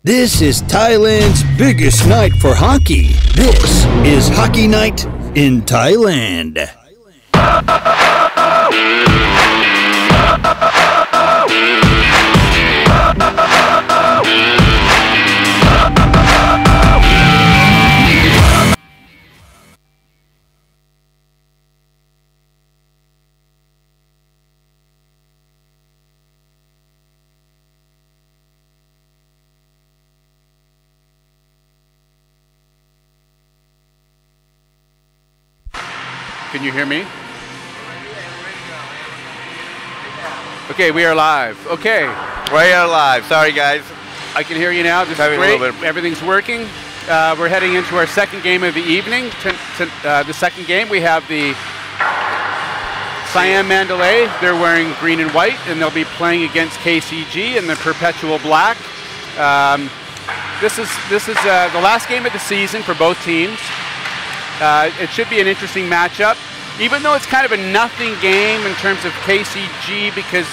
This is Thailand's biggest night for hockey. This is Hockey Night in Thailand. Can you hear me? Okay, we are live. Okay. We are live. Sorry, guys. I can hear you now. This is great. Everything's working. We're heading into our second game of the evening. The second game, we have the SIAM Mandalay. They're wearing green and white, and they'll be playing against KCG in the perpetual black. This is the last game of the season for both teams. It should be an interesting matchup, even though it's kind of a nothing game in terms of KCG, because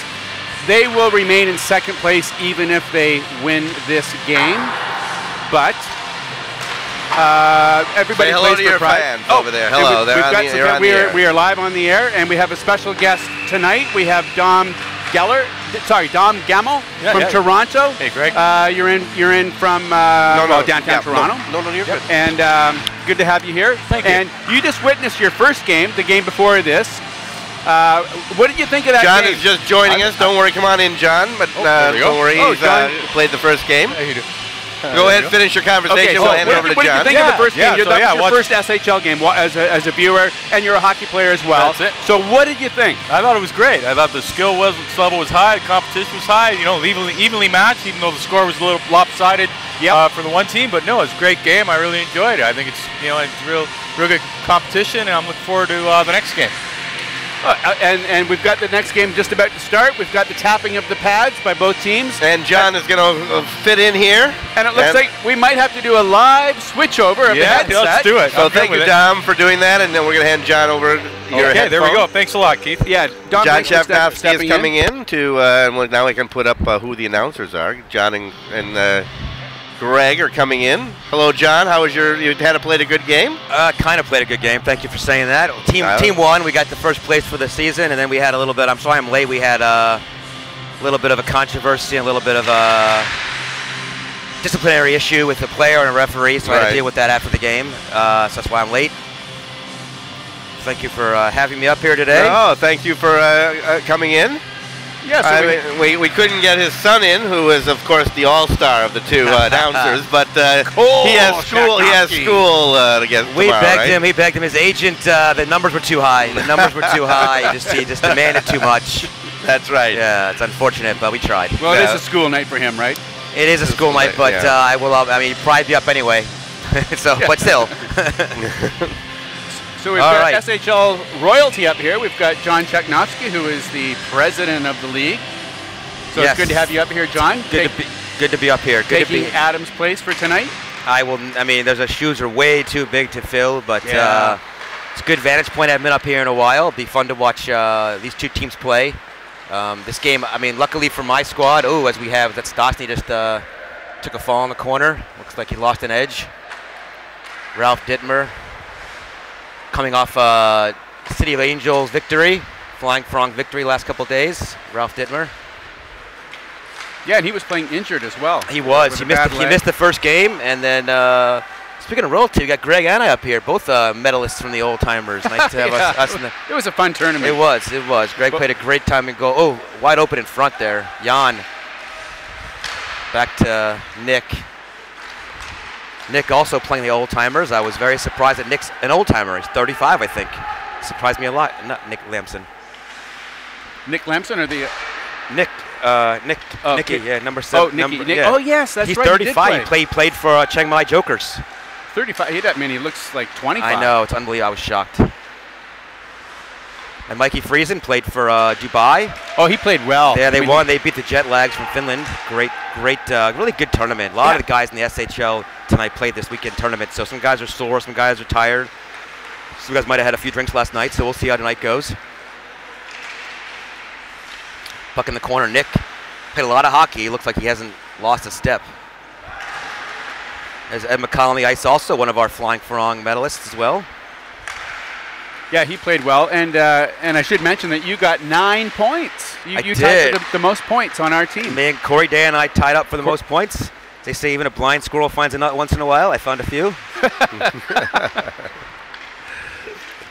they will remain in second place even if they win this game. But everybody plays for pride. Over there. Hello. We are live on the air, and we have a special guest tonight. We have Dom Gamel from Toronto. Hey, Greg. You're in from downtown Toronto. No, you're good. And good to have you here. Thank you. And you just witnessed your first game, the game before this. What did you think of that John game? is just joining us. Don't worry, come on in, John. But don't worry, he's played the first game. Go ahead, finish your conversation. We'll hand it over to John. What did you think of the first game? That was your first SHL game as a viewer, and you're a hockey player as well. That's it. So what did you think? I thought it was great. I thought the skill level was high, the competition was high, evenly matched, even though the score was a little lopsided for the one team. But no, it's a great game. I really enjoyed it. I think it's it's real good competition, and I'm looking forward to the next game. And we've got the next game just about to start. We've got the tapping of the pads by both teams. And John is going to fit in here. And it looks like we might have to do a live switchover of the headset. Let's do it. So thank you, Dom, for doing that. And then we're going to hand John over your headphones. There we go. Thanks a lot, Keith. Yeah, John Shafnowski is coming in to, and now we can put up who the announcers are. John and Greg are coming in. Hello, John. How was you had played a good game? Kind of played a good game. Thank you for saying that. Team won. We got the first place for the season, and then we had a little bit. I'm sorry I'm late. We had a little bit of a controversy, and a little bit of a disciplinary issue with a player and a referee, so I had to deal with that after the game. So that's why I'm late. Thank you for having me up here today. Oh, thank you for coming in. Yes, we couldn't get his son in, who is of course the all-star of the two announcers, but he has school. He has school to get tomorrow, We begged him. His agent. The numbers were too high. He just demanded too much. That's right. Yeah, it's unfortunate, but we tried. Well, it is a school night for him, right? It is a school night, but I will. He'd probably be up anyway. So, but still. So we've got SHL royalty up here. We've got John Cheknovsky, who is the president of the league. So it's good to have you up here, John. Good to be up here. Taking Adam's place for tonight. Those shoes are way too big to fill, but it's a good vantage point. I haven't been up here in a while. It'll be fun to watch these two teams play. This game, luckily for my squad, as we have, that Stosny just took a fall in the corner. Looks like he lost an edge. Ralph Dittmer, coming off City of Angels victory, Flying Frog victory last couple days. Ralph Dittmer. Yeah, and he was playing injured as well. He was. He missed the first game, and then speaking of royalty, we got Greg and I up here, both medalists from the old timers. Nice to have us in the. It was a fun tournament. It was. Greg played a great time and goal. Oh, wide open in front there. Jan. Back to Nick. Nick also playing the old timers. I was very surprised that Nick's an old timer. He's 35, I think. Surprised me a lot. Not Nick Lamson. Nick Lamson or the Nicky, yeah, number 7. Oh, Nicky. Oh, yes, that's He's right. 35. He played for Chiang Mai Jokers. 35. He looks like 25. I know. It's unbelievable. I was shocked. And Mikey Friesen played for Dubai. Oh, he played well. Yeah, they won. They beat the Jet Lags from Finland. Great, really good tournament. A lot of the guys in the SHL tonight played this weekend tournament. So some guys are sore, some guys are tired. Some guys might have had a few drinks last night, so we'll see how tonight goes. Puck in the corner, Nick. Played a lot of hockey. He looks like he hasn't lost a step. There's Ed McCall on the ice also, one of our Flying Farang medalists as well. Yeah, he played well, and I should mention that you got 9 points. You tied for the most points on our team. Me and Corey Day and I tied up for the most points. They say even a blind squirrel finds a nut once in a while. I found a few.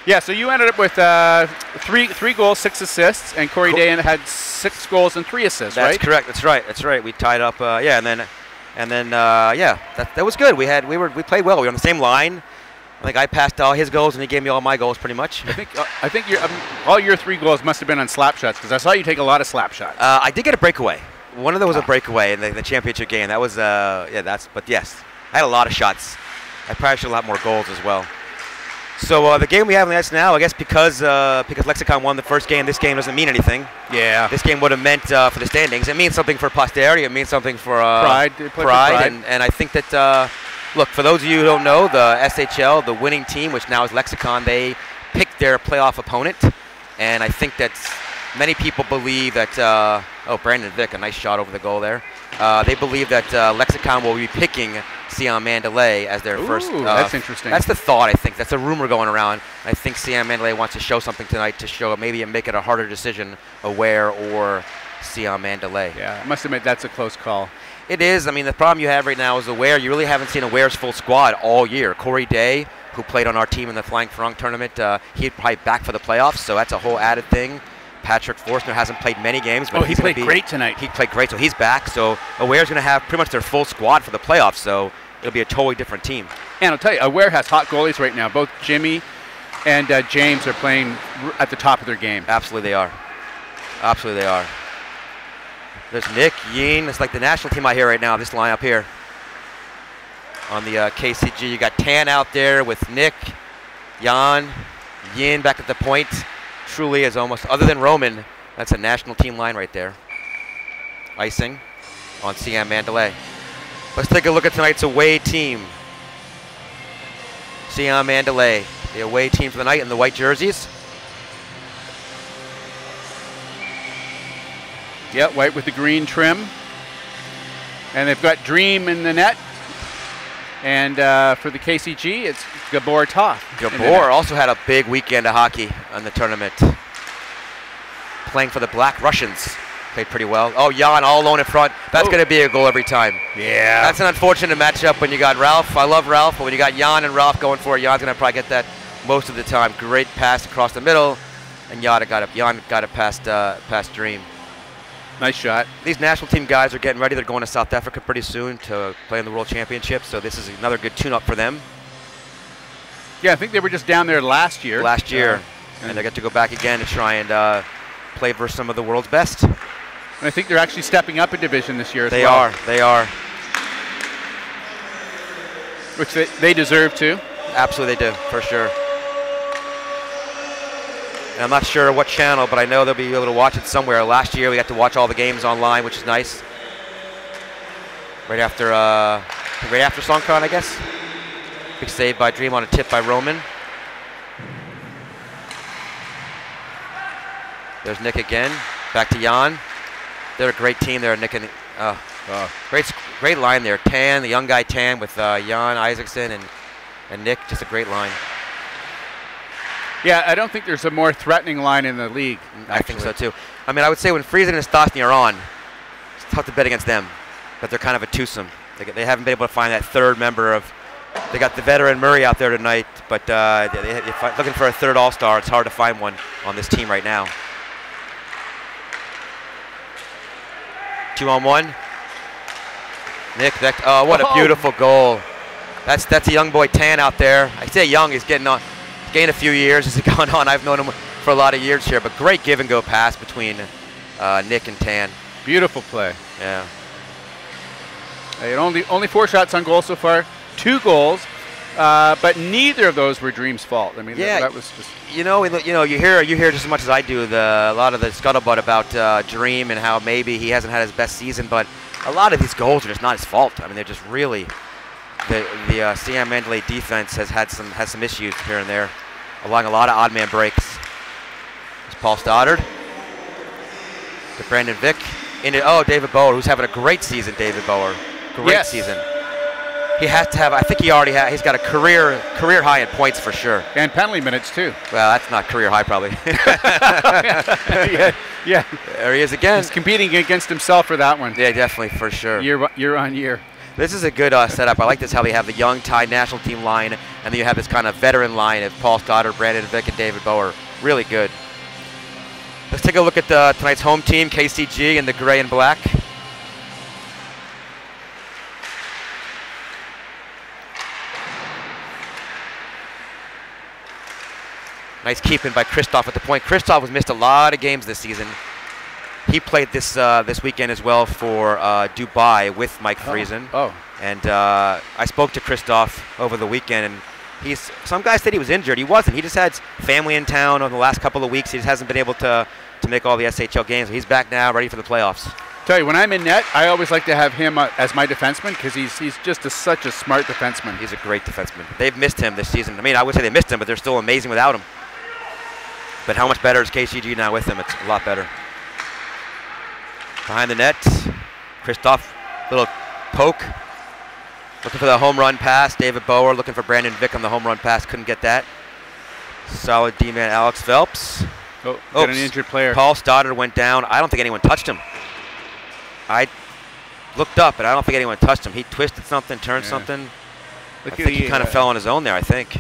Yeah, so you ended up with three goals, 6 assists, and Corey Day had 6 goals and 3 assists. That's right? Correct. That's right. We tied up. Yeah, and then that was good. We played well. We were on the same line. I think I passed all his goals, and he gave me all my goals, pretty much. I think all your 3 goals must have been on slap shots, because I saw you take a lot of slap shots. I did get a breakaway. One of them was a breakaway in the championship game. That was but yes, I had a lot of shots. I probably should have a lot more goals as well. So the game we have on the ice now, I guess because Lexicon won the first game, this game doesn't mean anything. Yeah. This game would have meant for the standings. It means something for posterity. It means something for pride. And I think that. Look, for those of you who don't know, the SHL, the winning team, which now is Lexicon, they picked their playoff opponent. And I think that many people believe that, Brandon Vick, a nice shot over the goal there. They believe that Lexicon will be picking SIAM Mandalay as their first. That's interesting. That's the thought, I think. That's a rumor going around. I think SIAM Mandalay wants to show something tonight to show maybe make it a harder decision, Aware or SIAM Mandalay. Yeah, I must admit that's a close call. It is. I mean, the problem you have right now is Aware. You really haven't seen Aware's full squad all year. Corey Day, who played on our team in the Flying Farang tournament, he'd probably back for the playoffs, so that's a whole added thing. Patrick Forstner hasn't played many games, but he played great tonight. He played great, so he's back. So Aware's going to have pretty much their full squad for the playoffs, so it'll be a totally different team. And I'll tell you, Aware has hot goalies right now. Both Jimmy and James are playing at the top of their game. Absolutely they are. Absolutely they are. There's Nick, Yin. It's like the national team out here right now, this lineup here. On the KCG, you got Tan out there with Nick, Jan, Yin back at the point. Truly is almost, other than Roman, that's a national team line right there. Icing on SIAM Mandalay. Let's take a look at tonight's away team. SIAM Mandalay, the away team for the night in the white jerseys. Yeah, white with the green trim. And they've got Dream in the net. And for the KCG, it's Gabor Toth. Gabor also had a big weekend of hockey on the tournament. Playing for the Black Russians. Played pretty well. Oh, Jan all alone in front. That's going to be a goal every time. Yeah. That's an unfortunate matchup when you got Ralph. I love Ralph, but when you got Jan and Ralph going for it, Jan's going to probably get that most of the time. Great pass across the middle. And Jan got it past Dream. Nice shot. These national team guys are getting ready. They're going to South Africa pretty soon to play in the World Championship, so this is another good tune-up for them. Yeah, I think they were just down there last year. And they get to go back again to try and play versus some of the world's best. And I think they're actually stepping up a division this year as well. They are. Which they deserve to. Absolutely they do, for sure. And I'm not sure what channel, but I know they'll be able to watch it somewhere. Last year we got to watch all the games online, which is nice. Right after SongCon, I guess. Big save by Dream on a tip by Roman. There's Nick again. Back to Jan. They're a great team there, Nick and great line there. Tan, the young guy Tan with Jan Isaacson and Nick, just a great line. Yeah, I don't think there's a more threatening line in the league. I think so too. I mean, I would say when Friesen and Stastny are on, it's tough to bet against them, but they're kind of a twosome. They haven't been able to find that third member of. They got the veteran Murray out there tonight, but if looking for a third all-star, it's hard to find one on this team right now. 2-on-1. Nick, what a beautiful goal. That's a young boy Tan out there. I say young, he's getting on. Gained a few years as he's gone on. I've known him for a lot of years here, but great give and go pass between Nick and Tan. Beautiful play. Yeah. Only 4 shots on goal so far, 2 goals, But neither of those were Dream's fault. I mean, that was just. You hear just as much as I do a lot of the scuttlebutt about Dream and how maybe he hasn't had his best season, but a lot of these goals are just not his fault. I mean, they're just really the SIAM Mandalay defense has some issues here and there, allowing a lot of odd man breaks. It's Paul Stoddard to Brandon Vick. David Bower, who's having a great season. David Bower, great season. He has to have. I think he already has. He's got a career high in points for sure. And penalty minutes too. Well, that's not career high probably. yeah. There he is again. He's competing against himself for that one. Yeah, definitely for sure. Year on year. This is a good setup. I like this how they have the young Thai national team line, and then you have this kind of veteran line of Paul Stoddard, Brandon Vick, and David Bower. Really good. Let's take a look at tonight's home team, KCG, in the gray and black. Nice keeping by Christoph at the point. Christoph has missed a lot of games this season. He played this weekend as well for Dubai with Mike Friesen. And I spoke to Christoph over the weekend, and some guys said he was injured. He wasn't. He just had family in town over the last couple of weeks. He just hasn't been able to make all the SHL games. He's back now, ready for the playoffs. Tell you, when I'm in net, I always like to have him as my defenseman because he's just such a smart defenseman. He's a great defenseman. They've missed him this season. I mean, I would say they missed him, but they're still amazing without him. But how much better is KCG now with him? It's a lot better. Behind the net, Christoph, little poke. Looking for the home run pass. David Bower looking for Brandon Vick on the home run pass. Couldn't get that. Solid D-man Alex Phelps. Got an injured player. Paul Stoddard went down. I don't think anyone touched him. I looked up, but I don't think anyone touched him. He twisted something, turned something. I think he kind of fell on his own there, I think.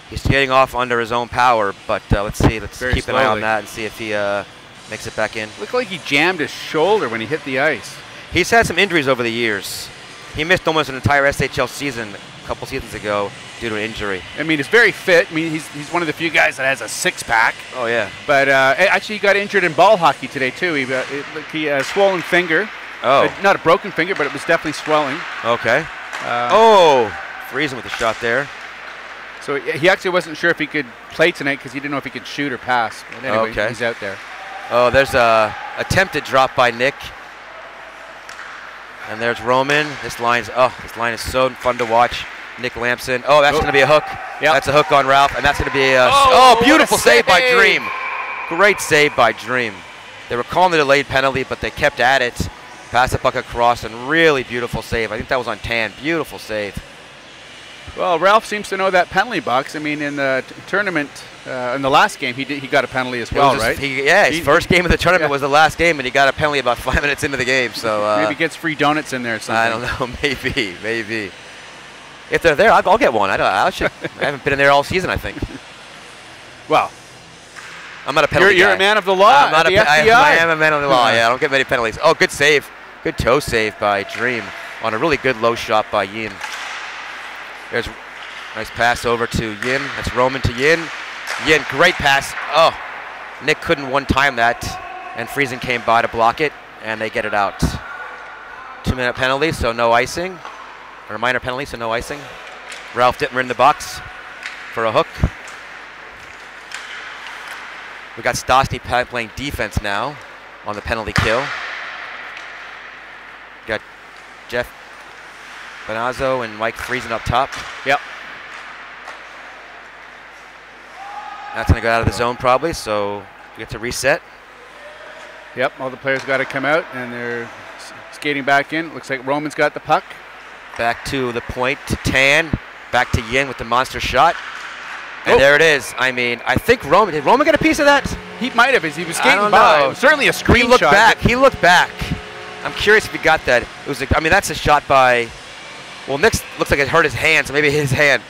He's skating off under his own power, but let's see. Let's keep an eye on that and see if he makes it back in. Looked like he jammed his shoulder when he hit the ice. He's had some injuries over the years. He missed almost an entire SHL season a couple seasons ago due to an injury. I mean, he's very fit. I mean, he's one of the few guys that has a six-pack. Oh, yeah. But actually, he got injured in ball hockey today, too. He had a swollen finger. Oh. Not a broken finger, but it was definitely swelling. Okay. Friesen with a shot there. So he actually wasn't sure if he could play tonight because he didn't know if he could shoot or pass. But anyway, he's out there. Oh, there's a attempted drop by Nick. And there's Roman. This line is so fun to watch. Nick Lampson. Oh, that's going to be a hook. Yep. That's a hook on Ralph, and that's going to be a beautiful save by Dream. Great save by Dream. They were calling the delayed penalty, but they kept at it. Pass the puck across, and really beautiful save. I think that was on Tan. Beautiful save. Well, Ralph seems to know that penalty box. I mean, in the tournament, in the last game, he got a penalty as well, right? His first game of the tournament was the last game, and he got a penalty about 5 minutes into the game. So maybe gets free donuts in there or something. I don't know. Maybe. If they're there, I'll get one. I haven't been in there all season, I think. Well, I'm not a penalty guy. You're a man of the law. I'm not I am a man of the law. Yeah, I don't get many penalties. Oh, good save. Good toe save by Dream on a really good low shot by Yin. There's a nice pass over to Yin. That's Roman to Yin. Yin, great pass. Oh, Nick couldn't one-time that, and Friesen came by to block it, and they get it out. 2-minute penalty, so no icing. Or a minor penalty, so no icing. Ralph Dittmer in the box for a hook. We got Stosny playing defense now on the penalty kill. Got Jeff Bonazzo and Mike Friesen up top. Yep. That's going to go out of the zone probably, so we get to reset. Yep, all the players got to come out, and they're skating back in. Looks like Roman's got the puck. Back to the point to Tan. Back to Yin with the monster shot. And there it is. I mean, I think did Roman get a piece of that? He might have as he was skating I don't by. know. It was certainly a screen shot. He looked back. I'm curious if he got that. It was. I mean, that's a shot by. Well, Nick looks like it hurt his hand, so maybe his hand.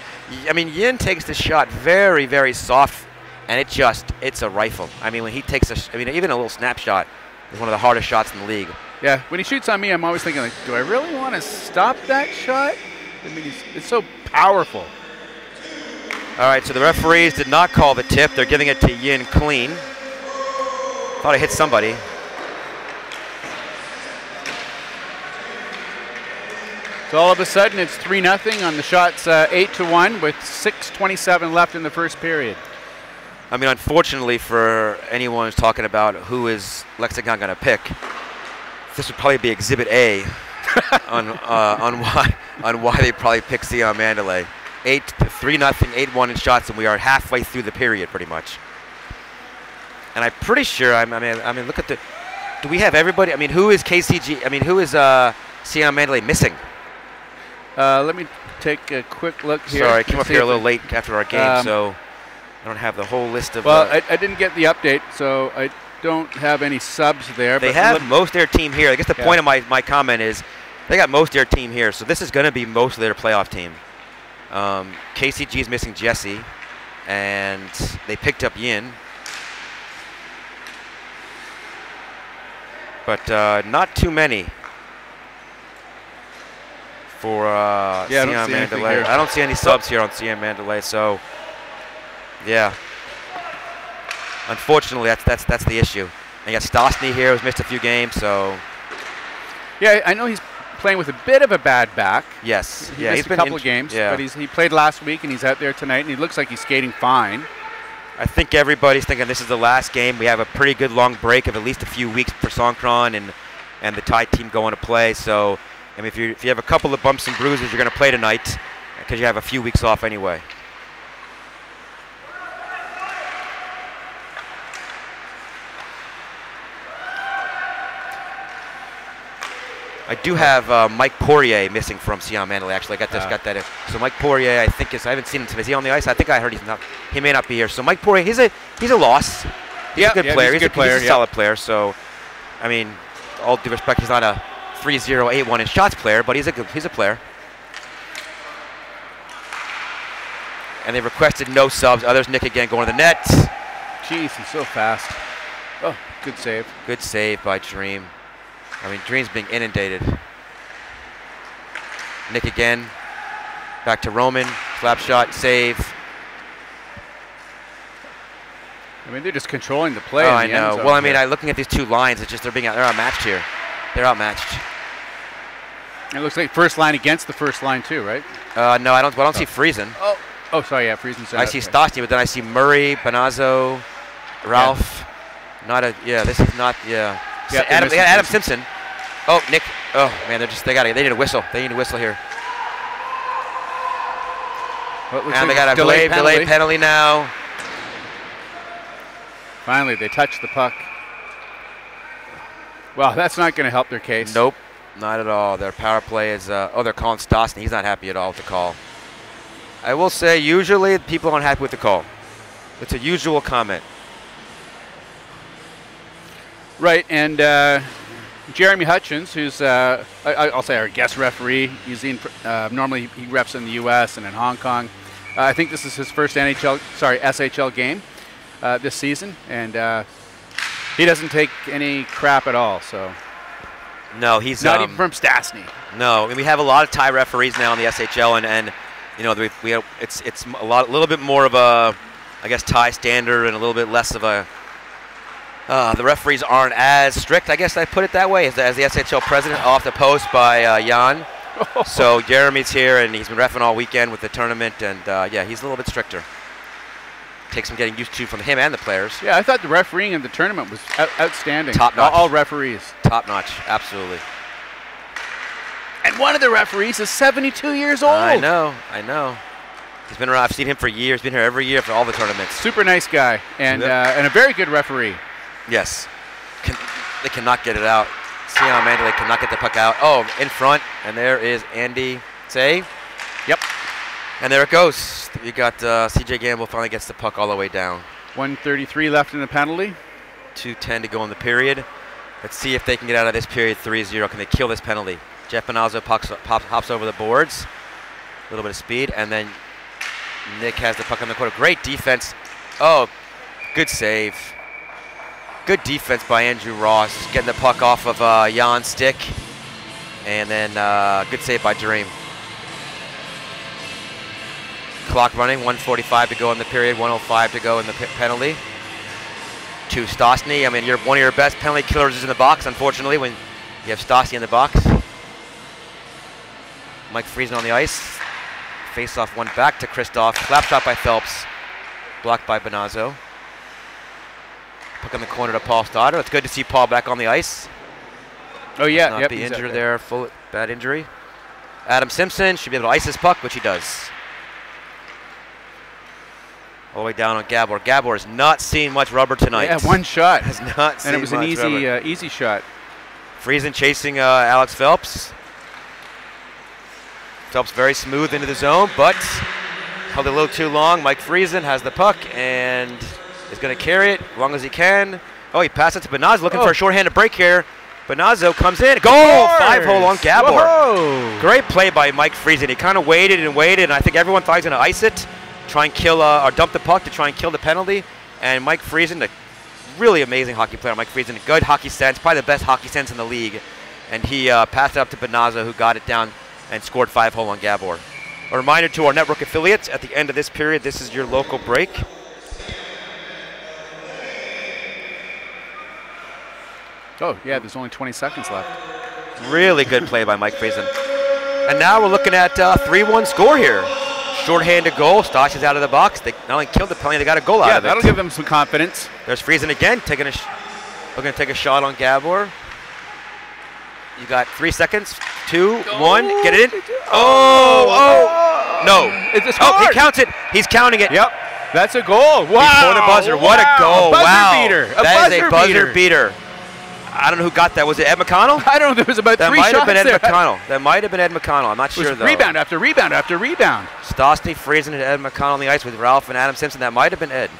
I mean, Yin takes the shot very, very soft, and it's a rifle. I mean, when he takes even a little snapshot is one of the hardest shots in the league. Yeah, when he shoots on me, I'm always thinking, like, do I really want to stop that shot? I mean, it's so powerful. All right, so the referees did not call the tip. They're giving it to Yin clean. Thought I hit somebody. So all of a sudden it's 3-0 on the shots 8-1 with 6:27 left in the first period. I mean, unfortunately for anyone who's talking about who is Lexicon going to pick, this would probably be Exhibit A on why they probably picked SIAM Mandalay. 3-0, 8-1 in shots, and we are halfway through the period pretty much. And I'm pretty sure. I mean, look at the. Do we have everybody? I mean, who is KCG? I mean, who is SIAM Mandalay missing? Let me take a quick look here. Sorry, I came up here a little late after our game, so I don't have the whole list of. Well, I didn't get the update, so I don't have any subs there. They have most of their team here. I guess the point of my comment is they got most of their team here, so this is going to be most of their playoff team. KCG is missing Jesse, and they picked up Yin. But not too many for SIAM Mandalay. I don't see any subs here on SIAM Mandalay, so yeah. Unfortunately, that's the issue. And you got Stosny here, who's missed a few games, so. Yeah, I know he's playing with a bit of a bad back. Yes, He missed a couple of games, but he played last week and he's out there tonight, and he looks like he's skating fine. I think everybody's thinking this is the last game. We have a pretty good long break of at least a few weeks for Songkran and the Thai team going to play. So, I mean, if you have a couple of bumps and bruises, you're going to play tonight because you have a few weeks off anyway. I do have Mike Poirier missing from SIAM Mandalay. Actually, I got that in. So Mike Poirier, I think I haven't seen him today. Is he on the ice? I think I heard he's not. He may not be here. So Mike Poirier, he's a loss. He's a good player. He's a solid player. So, I mean, all due respect, he's not a 3-0, 8-1 in shots player, but he's a player. And they requested no subs. Others, Nick again going to the net. Jeez, he's so fast. Oh, good save. Good save by Dream. I mean, Dream's being inundated. Nick again. Back to Roman. Slap shot, save. I mean, they're just controlling the play. Oh, I know. Well, I mean, looking at these two lines, it's just they're outmatched here. They're outmatched. It looks like first line against the first line too, right? No, I don't see Friesen. Oh, sorry, yeah, Friesen's. I see Stosny, but then I see Murray, Banazzo, Ralph. This is not. Adam Simpson. Oh, Nick. Oh man, they need a whistle. They need a whistle here. And they got a delayed penalty now. Finally, they touched the puck. Well, that's not going to help their case. Nope, not at all. Their power play is. They're calling Stosny. He's not happy at all with the call. I will say, usually people aren't happy with the call. It's a usual comment. Right, and Jeremy Hutchins, who's I'll say our guest referee. He's normally he refs in the U.S. and in Hong Kong. I think this is his first SHL game this season, and he doesn't take any crap at all. So no, he's not even from Stastny. No, I mean, we have a lot of Thai referees now in the SHL, and you know it's a little bit more of a, I guess, Thai standard and a little bit less of a. The referees aren't as strict, I guess I put it that way, as the SHL president, off the post by Jan. So Jeremy's here, and he's been reffing all weekend with the tournament, and yeah, he's a little bit stricter. Takes some getting used to from him and the players. Yeah, I thought the refereeing in the tournament was outstanding. Top notch. All referees. Top notch, absolutely. And one of the referees is 72 years old. I know. He's been around. I've seen him for years. Been here every year for all the tournaments. Super nice guy, and a very good referee. Yes. They cannot get it out. SIAM Mandalay cannot get the puck out. Oh, in front, and there is Andy Save. Yep. And there it goes. You got CJ Gamble finally gets the puck all the way down. 1:33 left in the penalty. 2:10 to go in the period. Let's see if they can get out of this period 3-0. Can they kill this penalty? Jeff Banazzo hops over the boards. A little bit of speed, and then Nick has the puck on the corner. Great defense. Oh, good save. Good defense by Andrew Ross, getting the puck off of Jan's stick. And then good save by Dream. Clock running, 1:45 to go in the period, 1:05 to go in the penalty. To Stosny. I mean, one of your best penalty killers is in the box, unfortunately, when you have Stosny in the box. Mike Friesen on the ice. Face-off one back to Kristoff. Slap shot by Phelps. Blocked by Bonazzo. Puck in the corner to Paul Stoddard. It's good to see Paul back on the ice. Oh, yeah. Not be injured there. Bad injury. Adam Simpson should be able to ice his puck, which he does. All the way down on Gabor. Gabor has not seen much rubber tonight. Yeah, one shot. Has not seen much And it was an easy shot. Friesen chasing Alex Phelps. Phelps very smooth into the zone, but held it a little too long. Mike Friesen has the puck and is going to carry it as long as he can. Oh, he passed it to Bonazzo, looking for a shorthanded break here. Bonazzo comes in. Goal! 5-hole on Gabor. Whoa. Great play by Mike Friesen. He kind of waited, and I think everyone thought he was going to ice it, try and kill or dump the puck to try and kill the penalty. And Mike Friesen, a really amazing hockey player. Mike Friesen, good hockey sense, probably the best hockey sense in the league. And he passed it up to Bonazzo, who got it down and scored 5-hole on Gabor. A reminder to our network affiliates, at the end of this period, this is your local break. Oh, yeah, there's only 20 seconds left. Really good play by Mike Friesen. And now we're looking at a 3-1 score here. Short-handed goal. Stosh is out of the box. They not only killed the penalty, they got a goal out of it. Yeah, that'll give them some confidence. There's Friesen again, looking to take a shot on Gabor. You got 3 seconds. 2, 1, get it in. No. It's a score. Oh, he counts it. He's counting it. Yep. That's a goal. Wow. Before the buzzer. What a goal. Buzzer beater. That is a buzzer beater. I don't know who got that. Was it Ed McConnell? I don't know. There was about 3 shots there. That might have been Ed McConnell. That might have been Ed McConnell. I'm not sure, though. Rebound after rebound after rebound. Stosny, Friesen, and Ed McConnell on the ice with Ralph and Adam Simpson. That might have been Ed.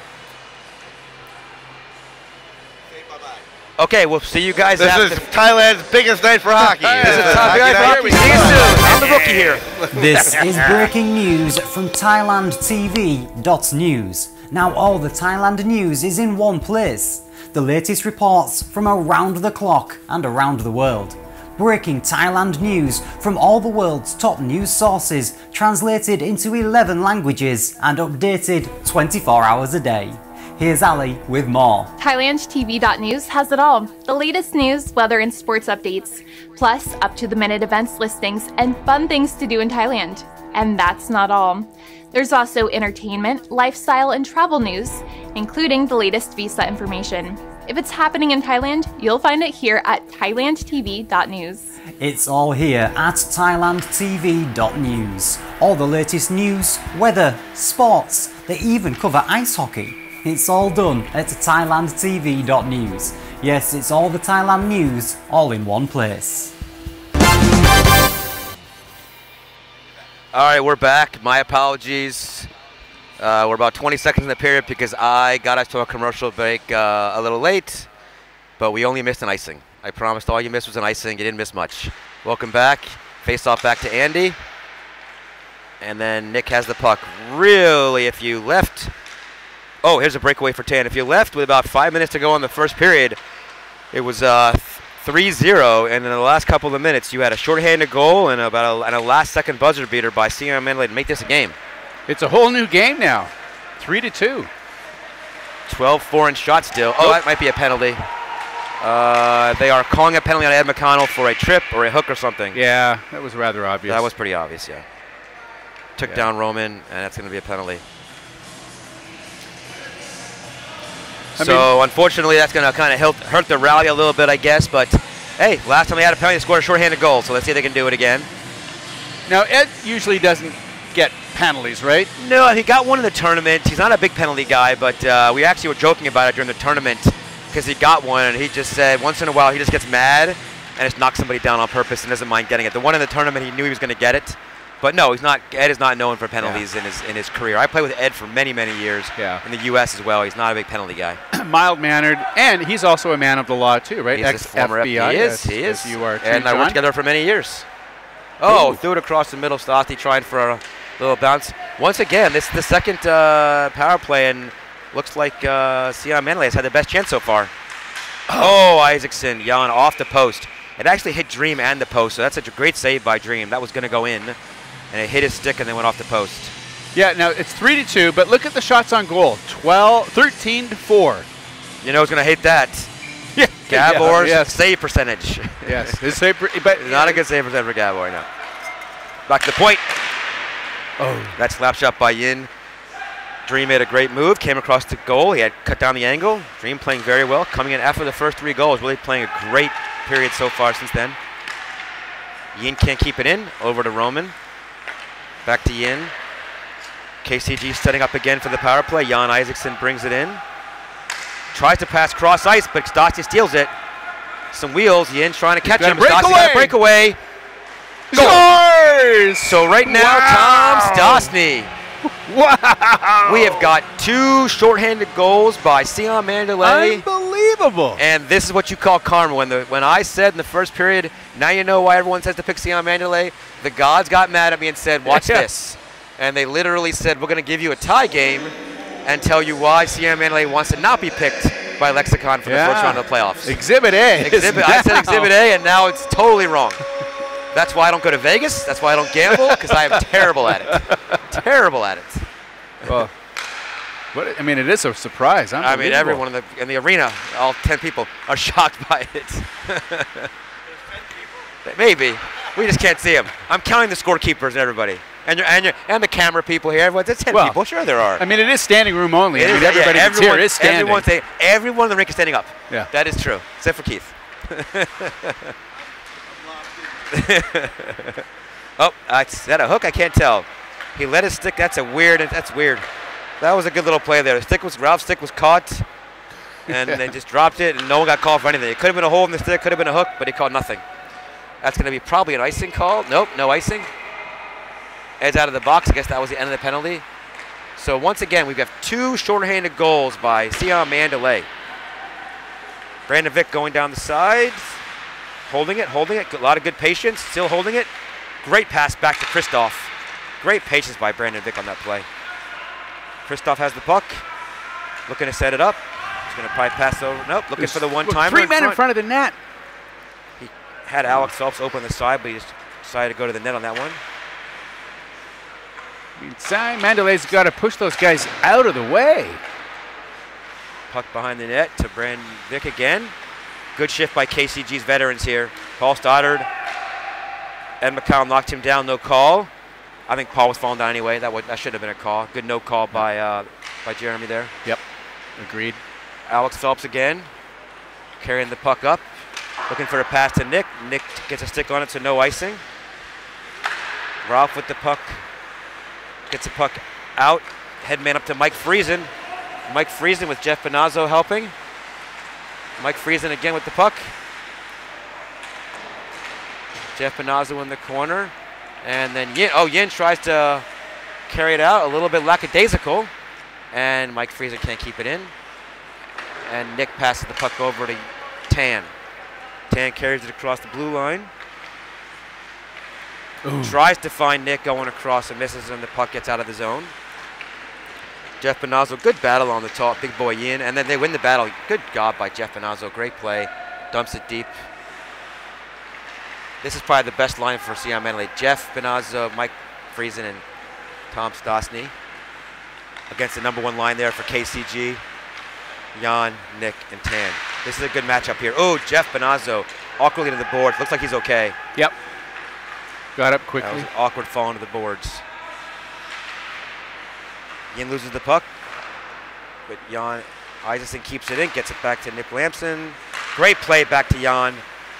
Okay, we'll see you guys after. This is Thailand's biggest night for hockey. This is Hockey Night for Hockey. See you soon. I'm the rookie here. This is breaking news from ThailandTV.news. Now all the Thailand news is in one place. The latest reports from around the clock and around the world. Breaking Thailand news from all the world's top news sources, translated into 11 languages and updated 24 hours a day. Here's Ali with more. ThailandTV.news has it all. The latest news, weather and sports updates, plus up-to-the-minute events listings and fun things to do in Thailand. And that's not all. There's also entertainment, lifestyle, and travel news, including the latest visa information. If it's happening in Thailand, you'll find it here at ThailandTV.news. It's all here at ThailandTV.news. All the latest news, weather, sports, they even cover ice hockey. It's all done at ThailandTV.news. Yes, it's all the Thailand news, all in one place. All right, we're back. My apologies. We're about 20 seconds in the period because I got us to a commercial break a little late, but we only missed an icing. I promised all you missed was an icing. You didn't miss much. Welcome back. Face off back to Andy. And then Nick has the puck. Really, if you left... Oh, here's a breakaway for Tan. If you left with about 5 minutes to go in the first period, it was 3-0, and in the last couple of minutes, you had a shorthanded goal and a last-second buzzer beater by SIAM Mandalay to make this a game. It's a whole new game now. 3-2. 12-4 in shot still. Oh, that might be a penalty. They are calling a penalty on Ed McConnell for a trip or a hook or something. Yeah, that was rather obvious. That was pretty obvious, yeah. Took down Roman, and that's going to be a penalty. So, unfortunately, that's going to kind of hurt the rally a little bit, I guess. But, hey, last time they had a penalty, they scored a shorthanded goal. So let's see if they can do it again. Now, Ed usually doesn't get penalties, right? No, he got one in the tournament. He's not a big penalty guy, but we actually were joking about it during the tournament because he got one, and he just said once in a while he just gets mad and just knocks somebody down on purpose and doesn't mind getting it. The one in the tournament, he knew he was going to get it. But no, he's not. Ed is not known for penalties in his career. I played with Ed for many, many years in the U.S. as well. He's not a big penalty guy. Mild-mannered, and he's also a man of the law too, right? He's a former FBI. He is. As you are too, and I worked together for many years. Oh, threw it across the middle. Stothy trying for a little bounce. Once again, this is the second power play, and looks like SIAM Mandalay has had the best chance so far. Oh, Isaacson, Jan off the post. It actually hit Dream and the post, so that's a great save by Dream. That was going to go in. And it hit his stick and then went off the post. Yeah, now it's 3-2, but look at the shots on goal. 13-4. You know who's going to hate that? Yeah. Gabor's save percentage. Yes, his save, but not a good save percentage for Gabor, no. Back to the point. Oh. That slap shot by Yin. Dream made a great move, came across the goal. He had cut down the angle. Dream playing very well, coming in after the first 3 goals, really playing a great period so far since then. Yin can't keep it in. Over to Roman. Back to Yin. KCG setting up again for the power play. Jan Isaacson brings it in. Tries to pass cross ice, but Stasi steals it. Some wheels. Yin trying to catch him. Stasi got a breakaway. Scores! So right now, Tom Stastny. Wow! We have got 2 shorthanded goals by SIAM Mandalay. Unbelievable! And this is what you call karma. When I said in the first period, now you know why everyone says to pick SIAM Mandalay. The gods got mad at me and said, watch this. And they literally said, we're going to give you a tie game and tell you why SIAM Mandalay wants to not be picked by Lexicon for the first round of the plaplayoffs. Exhibit A. I said Exhibit A, and now it's totally wrong. That's why I don't go to Vegas. That's why I don't gamble, because I am terrible at it. Terrible at it. Well, I mean, it is a surprise. I mean, everyone in the arena, all 10 people, are shocked by it. Maybe. We just can't see them. I'm counting the scorekeepers and everybody. And the camera people here. Everyone's 10 people. Sure there are. I mean, it is standing room only. Everybody that's here is standing. Everyone in the rink is standing up. Yeah. That is true, except for Keith. Oh, is that a hook? I can't tell. He let his stick. That's weird. That was a good little play there. Ralph's stick was caught, and they just dropped it, and no one got called for anything. It could have been a hole in the stick, could have been a hook, but he called nothing. That's going to be probably an icing call. Nope, no icing. Ed's out of the box. I guess that was the end of the penalty. So once again, we've got 2 shorthanded goals by SIAM Mandalay. Brandon Vick going down the side. Holding it. A lot of good patience. Still holding it. Great pass back to Christoph. Great patience by Brandon Vick on that play. Christoph has the puck. Looking to set it up. He's going to probably pass over. Nope. Looking for the one-timer. 3 men in front of the net. He had Alex Phelps open the side, but he just decided to go to the net on that one. I mean, SIAM Mandalay's got to push those guys out of the way. Puck behind the net to Brandon Vick again. Good shift by KCG's veterans here. Paul Stoddard. Ed McCall knocked him down, no call. I think Paul was falling down anyway. That should have been a call. Good no call by Jeremy there. Yep, agreed. Alex Phelps again, carrying the puck up. Looking for a pass to Nick. Nick gets a stick on it, so no icing. Ralph with the puck. Gets the puck out. Headman up to Mike Friesen. Mike Friesen with Jeff Benazzo helping. Mike Friesen again with the puck. Jeff Benazzo in the corner. And then Yin tries to carry it out, a little bit lackadaisical. And Mike Friesen can't keep it in. And Nick passes the puck over to Tan. Tan carries it across the blue line. Ooh. Tries to find Nick going across and misses, and the puck gets out of the zone. Jeff Benazzo, good battle on the top, big boy Yin, and then they win the battle. Good job by Jeff Benazzo, great play. Dumps it deep. This is probably the best line for SIAM Mandalay. Jeff Benazzo, Mike Friesen, and Tom Stastny. Against the #1 line there for KCG. Jan, Nick, and Tan. This is a good matchup here. Oh, Jeff Benazzo, awkwardly to the boards. Looks like he's okay. Yep. Got up quickly. That was an awkward fall into the boards. Yin loses the puck, but Jan Isaacson keeps it in, gets it back to Nick Lamson. Great play back to Jan.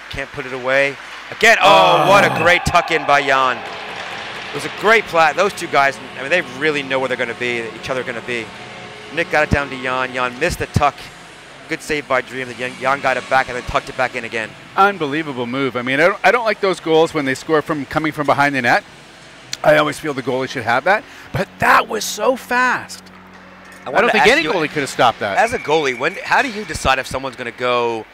Can't put it away. Again, what a great tuck in by Jan. It was a great play. Those two guys, I mean, they really know where they're going to be, each other are going to be. Nick got it down to Jan. Jan missed the tuck. Good save by Dream. Jan got it back and then tucked it back in again. Unbelievable move. I mean, I don't like those goals when they score from coming from behind the net. I always feel the goalie should have that. But that was so fast. I don't think any goalie could have stopped that. As a goalie, how do you decide if someone's going to go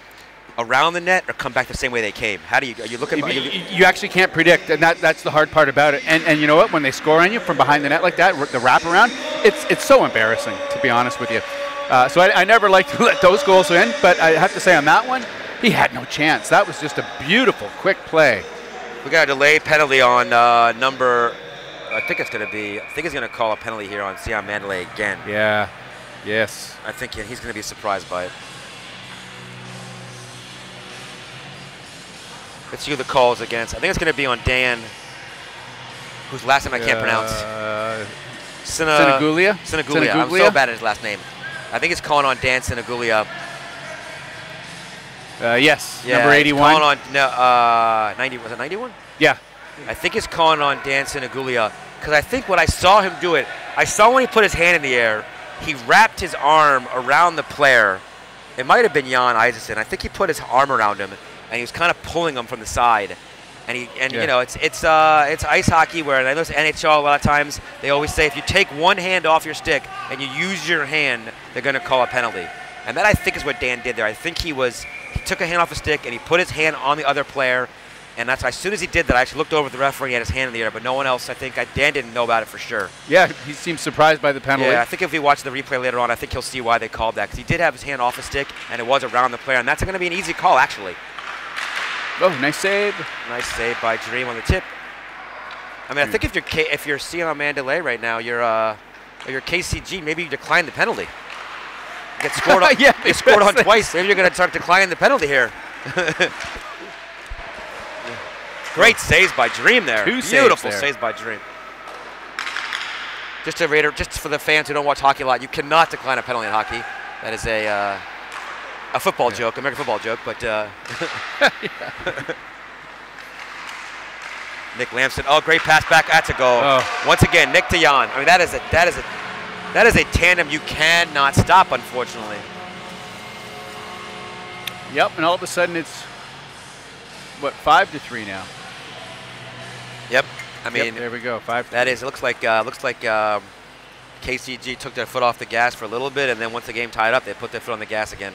around the net or come back the same way they came? Are you looking? You actually can't predict, and that's the hard part about it. And you know what? When they score on you from behind the net like that, the wraparound, it's so embarrassing, to be honest with you. So I never like to let those goals in, but I have to say on that one, he had no chance. That was just a beautiful, quick play. We got a delayed penalty on number. I think he's going to call a penalty here on SIAM Mandalay again. Yeah. Yes. I think he's going to be surprised by it. Let's see who the call is against. I think it's going to be on Dan. whose last name I can't pronounce. Sinaguglia? Sinaguglia. I'm so bad at his last name. I think it's calling on Dan Sinaguglia. Yes, yeah, number 81. Calling on 90. Was it 91? Yeah. I think it's calling on Dan Sinaguglia because I think when I saw him do it, I saw when he put his hand in the air, he wrapped his arm around the player. It might have been Jan Isaacson. I think he put his arm around him and he was kind of pulling him from the side. And you know, it's ice hockey where I listen to NHL a lot of times. They always say if you take one hand off your stick and you use your hand, they're going to call a penalty. And that I think is what Dan did there. I think he took a hand off the stick and he put his hand on the other player. And that's as soon as he did that, I actually looked over at the referee and he had his hand in the air, but no one else. I think Dan didn't know about it for sure. Yeah, he seemed surprised by the penalty. Yeah, I think if we watch the replay later on, I think he'll see why they called that because he did have his hand off the stick and it was around the player, and that's going to be an easy call actually. Oh, nice save. Nice save by Dream on the tip. I mean, I think if you're SIAM Mandalay right now, you're KCG, maybe you decline the penalty. You get scored on, yeah, you scored on twice. Maybe you're going to start declining the penalty here. Great saves by Dream there. Beautiful saves by Dream. Just for the fans who don't watch hockey a lot, you cannot decline a penalty in hockey. That is a football joke, American football joke, but Nick Lamson. Oh, great pass back. That's a goal. Oh. Once again, Nick to Jan. I mean, that is a tandem you cannot stop, unfortunately. Yep, and all of a sudden it's what, 5-3 now. Yep. I mean, yep, there we go. 5. That is. It looks like KCG took their foot off the gas for a little bit, and then once the game tied up, they put their foot on the gas again.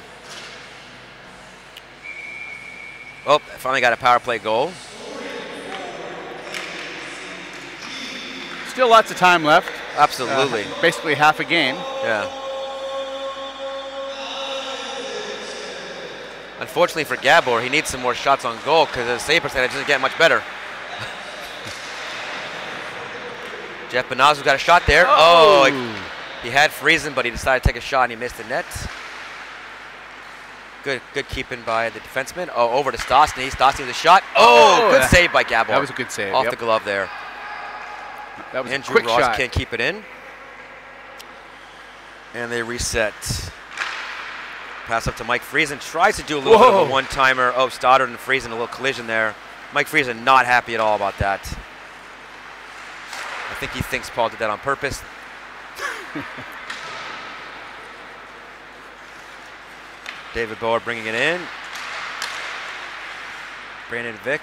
Oh, finally got a power play goal. Still lots of time left. Absolutely. Basically half a game. Yeah. Unfortunately for Gabor, he needs some more shots on goal because his save percentage doesn't get much better. Jeff Benazzo's got a shot there. Oh, he had Friesen, but he decided to take a shot and he missed the net. Good keeping by the defenseman. Oh, over to Stosny. Stosny with a shot. Oh, good save by Gabor. That was a good save. Off the glove there. That was Andrew a quick Ross shot. Can't keep it in. And they reset. Pass up to Mike Friesen. Tries to do a little bit of a one-timer. Oh, Stoddard and Friesen, a little collision there. Mike Friesen not happy at all about that. I think he thinks Paul did that on purpose. David Bower bringing it in. Brandon Vick,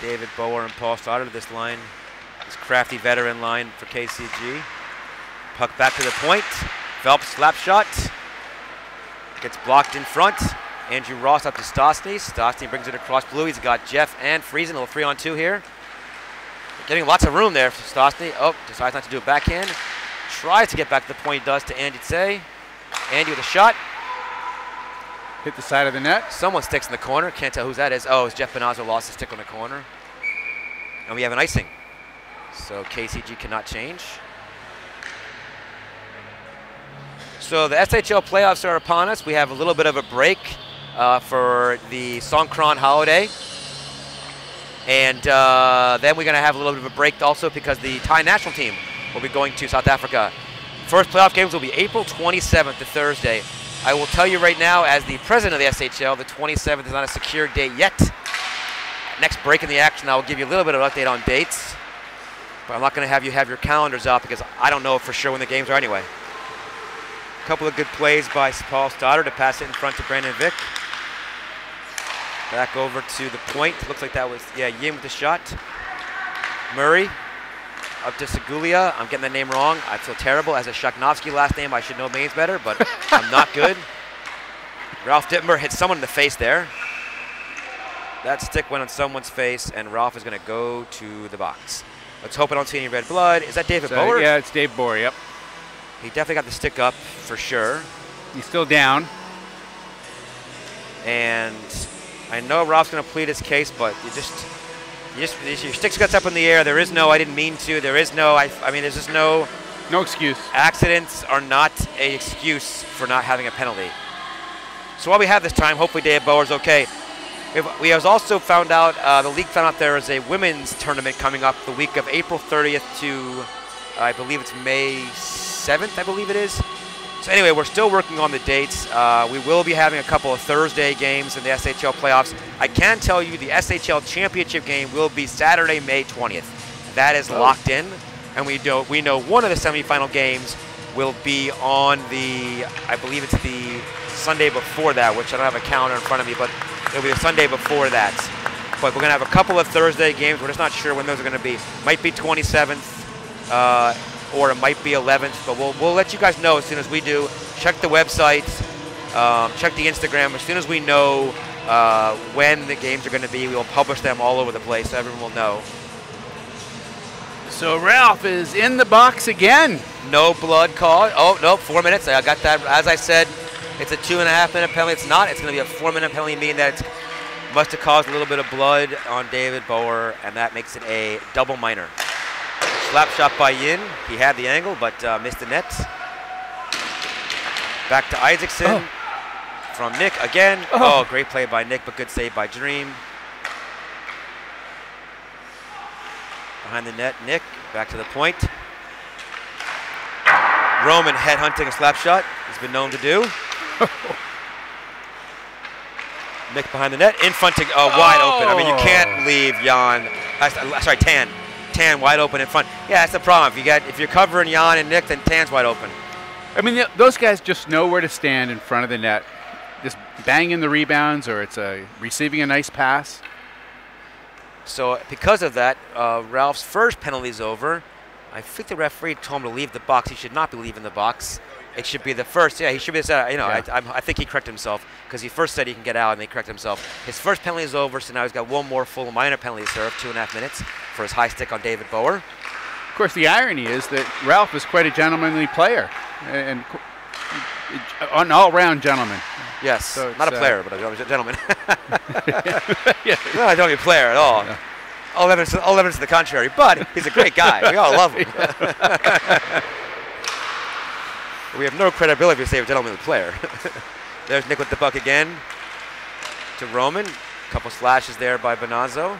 David Bower, and Paul Stoddard. This line, this crafty veteran line for KCG. Puck back to the point. Phelps slap shot. Gets blocked in front. Andrew Ross up to Stosny. Stosny brings it across blue. He's got Jeff and Friesen, a little 3-on-2 here. Getting lots of room there for Stosny. Oh, decides not to do a backhand. Tries to get back to the point, does to Andy Tsay. Andy with a shot. Hit the side of the net. Someone sticks in the corner. Can't tell whose that is. Oh, it's Jeff Benazzo lost his stick on the corner. And we have an icing. So KCG cannot change. So the SHL playoffs are upon us. We have a little bit of a break for the Songkran holiday. And then we're going to have a little bit of a break also because the Thai national team will be going to South Africa. First playoff games will be April 27th, the Thursday. I will tell you right now, as the president of the SHL, the 27th is not a secure date yet. Next break in the action, I will give you a little bit of an update on dates. But I'm not going to have you have your calendars up because I don't know for sure when the games are anyway. A couple of good plays by Paul Stoddard to pass it in front to Brandon Vick. Back over to the point. Looks like that was, Yin with the shot. Murray up to Segulia. I'm getting the name wrong. I feel terrible. As a Shaknovsky last name, I should know names better, but I'm not good. Ralph Dittmer hit someone in the face there. That stick went on someone's face, and Ralph is going to go to the box. Let's hope I don't see any red blood. Is that David Bower? Yeah, it's Dave Bower, yep. He definitely got the stick up for sure. He's still down. And I know Ralph's going to plead his case, but your stick gets up in the air. There is no, I didn't mean to. There is no, I mean, there's just no excuse. Accidents are not an excuse for not having a penalty. So while we have this time, hopefully Dave Bower's okay. We have also found out, the league found out there is a women's tournament coming up the week of April 30th to, I believe it's May 7th, I believe it is. So anyway, we're still working on the dates. We will be having a couple of Thursday games in the SHL playoffs. I can tell you the SHL championship game will be Saturday, May 20th. That is locked in, and we know one of the semifinal games will be on the, I believe it's the Sunday before that, which I don't have a calendar in front of me, but it'll be the Sunday before that. But we're going to have a couple of Thursday games. We're just not sure when those are going to be. Might be 27th, or it might be 11th, but we'll let you guys know as soon as we do. Check the website, check the Instagram. As soon as we know when the games are going to be, we'll publish them all over the place so everyone will know. So Ralph is in the box again. No blood call. Oh, no, 4 minutes. I got that. As I said, it's a 2.5 minute penalty. It's not. It's going to be a 4 minute penalty, meaning that it must have caused a little bit of blood on David Bower, and that makes it a double minor. Slap shot by Yin. He had the angle, but missed the net. Back to Isaacson from Nick again. Oh, great play by Nick, but good save by Dream. Behind the net, Nick, back to the point. Roman headhunting a slap shot, he's been known to do. Nick behind the net, in front to, wide open. I mean, you can't leave Jan, sorry, Tan wide open in front. Yeah, that's the problem. If you're covering Jan and Nick, then Tan's wide open. I mean, those guys just know where to stand in front of the net. Just banging the rebounds, or it's receiving a nice pass. So because of that, Ralph's first penalty is over. I think the referee told him to leave the box. He should not be leaving the box. It should be the first. Yeah, he should be. I think he corrected himself because he first said he can get out, and he corrected himself. His first penalty is over, so now he's got one more full minor penalty to serve, 2.5 minutes for his high stick on David Bower. Of course, the irony is that Ralph is quite a gentlemanly player, and an all-round gentleman. Yes, so not a player, but a gentleman. Yeah. No, I don't mean player at all. Yeah. All evidence to the contrary, but he's a great guy. We all love him. We have no credibility if we say a gentlemanly player. There's Nick with the puck again to Roman. A couple slashes there by Bonazzo.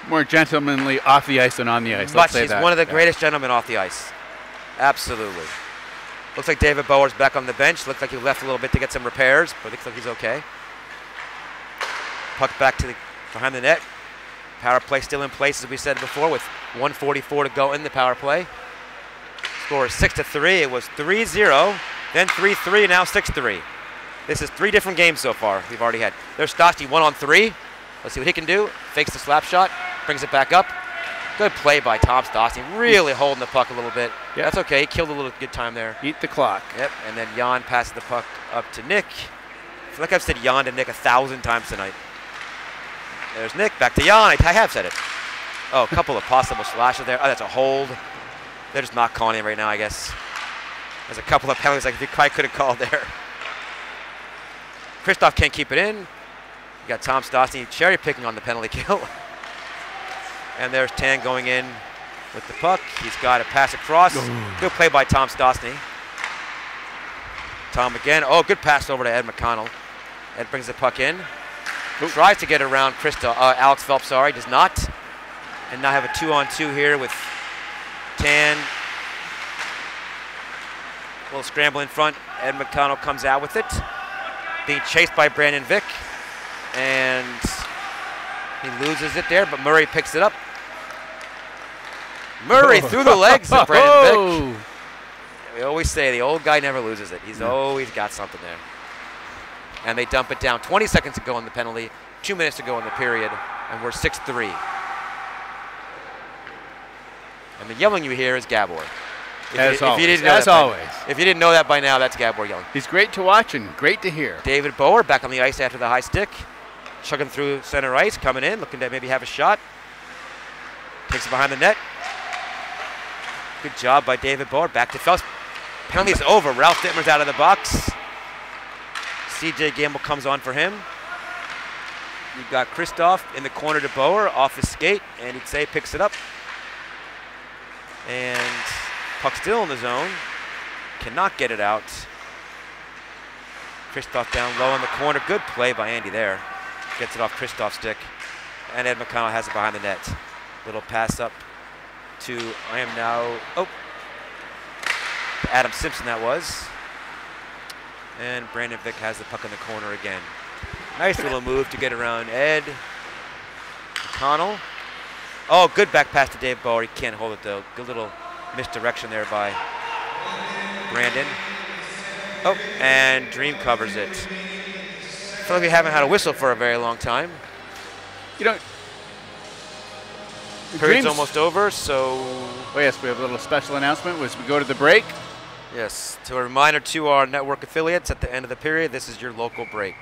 More gentlemanly off the ice than on the ice. But he's one of the greatest gentlemen off the ice. Absolutely. Looks like David Bower's back on the bench. Looks like he left a little bit to get some repairs, but looks like he's okay. Puck back to behind the net. Power play still in place, as we said before, with 1:44 to go in the power play. Score is 6-3. It was 3-0, then 3-3, now 6-3. This is 3 different games so far we've already had. There's Stosty 1-on-3. Let's see what he can do. Fakes the slap shot, brings it back up. Good play by Tom Stosty, really holding the puck a little bit. Yep. That's okay, he killed a little good time there. Eat the clock. Yep, and then Jan passes the puck up to Nick. I feel like I've said Jan to Nick 1,000 times tonight. There's Nick, back to Jan. I have said it. Oh, a couple of possible slashes there. Oh, that's a hold. They're just not calling it right now, I guess. There's a couple of penalties like they probably could have called there. Christoph can't keep it in. You got Tom Stosny cherry picking on the penalty kill. And there's Tan going in with the puck. He's got a pass across. Good play by Tom Stosny. Tom again. Oh, good pass over to Ed McConnell. Ed brings the puck in. Tries to get around Alex Phelps, does not. And now have a 2-on-2 here with Tan. A little scramble in front. Ed McConnell comes out with it. Being chased by Brandon Vick. And he loses it there, but Murray picks it up. Murray through the legs of Brandon Vick. We always say the old guy never loses it. He's always got something there. And they dump it down. 20 seconds to go in the penalty, 2 minutes to go in the period, and we're 6-3. And the yelling you hear is Gabor. As always. If you didn't know that by now, that's Gabor yelling. He's great to watch and great to hear. David Bower back on the ice after the high stick. Chugging through center ice, coming in, looking to maybe have a shot. Takes it behind the net. Good job by David Bower. Back to Phelps. Penalty's over. Ralph Dittmer's out of the box. CJ Gamble comes on for him. You've got Christoph in the corner to Bower, off his skate, and he'd say picks it up. And puck still in the zone. Cannot get it out. Christoph down low in the corner. Good play by Andy there. gets it off Kristoff's stick, and Ed McConnell has it behind the net. Little pass up to Adam Simpson that was. And Brandon Vick has the puck in the corner again. Nice little move to get around Ed McConnell. Oh, good back pass to Dave Bauer. He can't hold it though. Good little misdirection there by Brandon. Oh, and Dream covers it. I feel like we haven't had a whistle for a very long time. You know, period's almost over, so... Oh yes, we have a little special announcement as we go to the break. Yes, to a reminder to our network affiliates, at the end of the period, this is your local break.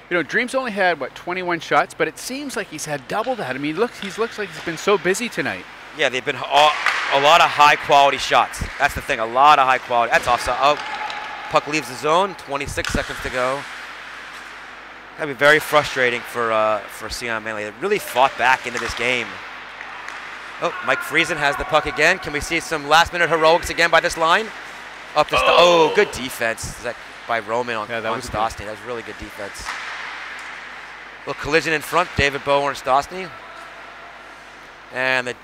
You know, Dream's only had, what, 21 shots, but it seems like he's had double that. I mean, look, he looks like he's been so busy tonight. Yeah, they've been a lot of high-quality shots. That's the thing, a lot of high-quality. That's offside. Oh, puck leaves the zone, 26 seconds to go. That'd be very frustrating for SIAM Mandalay. They really fought back into this game. Oh, Mike Friesen has the puck again. Can we see some last-minute heroics again by this line? Up to oh, good defense. Is that by Roman on Stosny? That was really good defense. Little collision in front, David Bower and Stosny. And the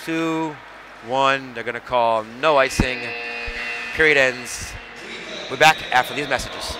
2-1, they're going to call no icing. Period ends. We're back after these messages.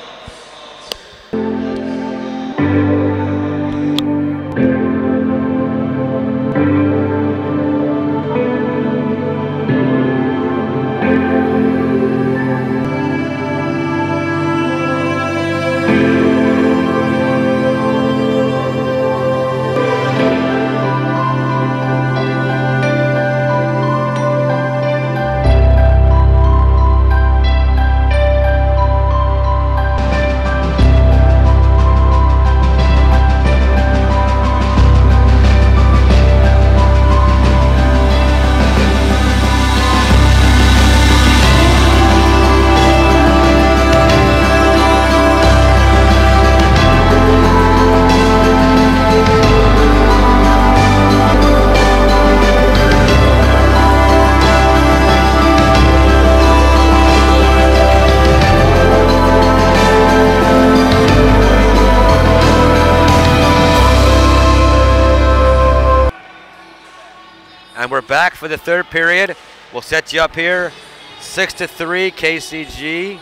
And we're back for the third period. We'll set you up here. 6-3 KCG.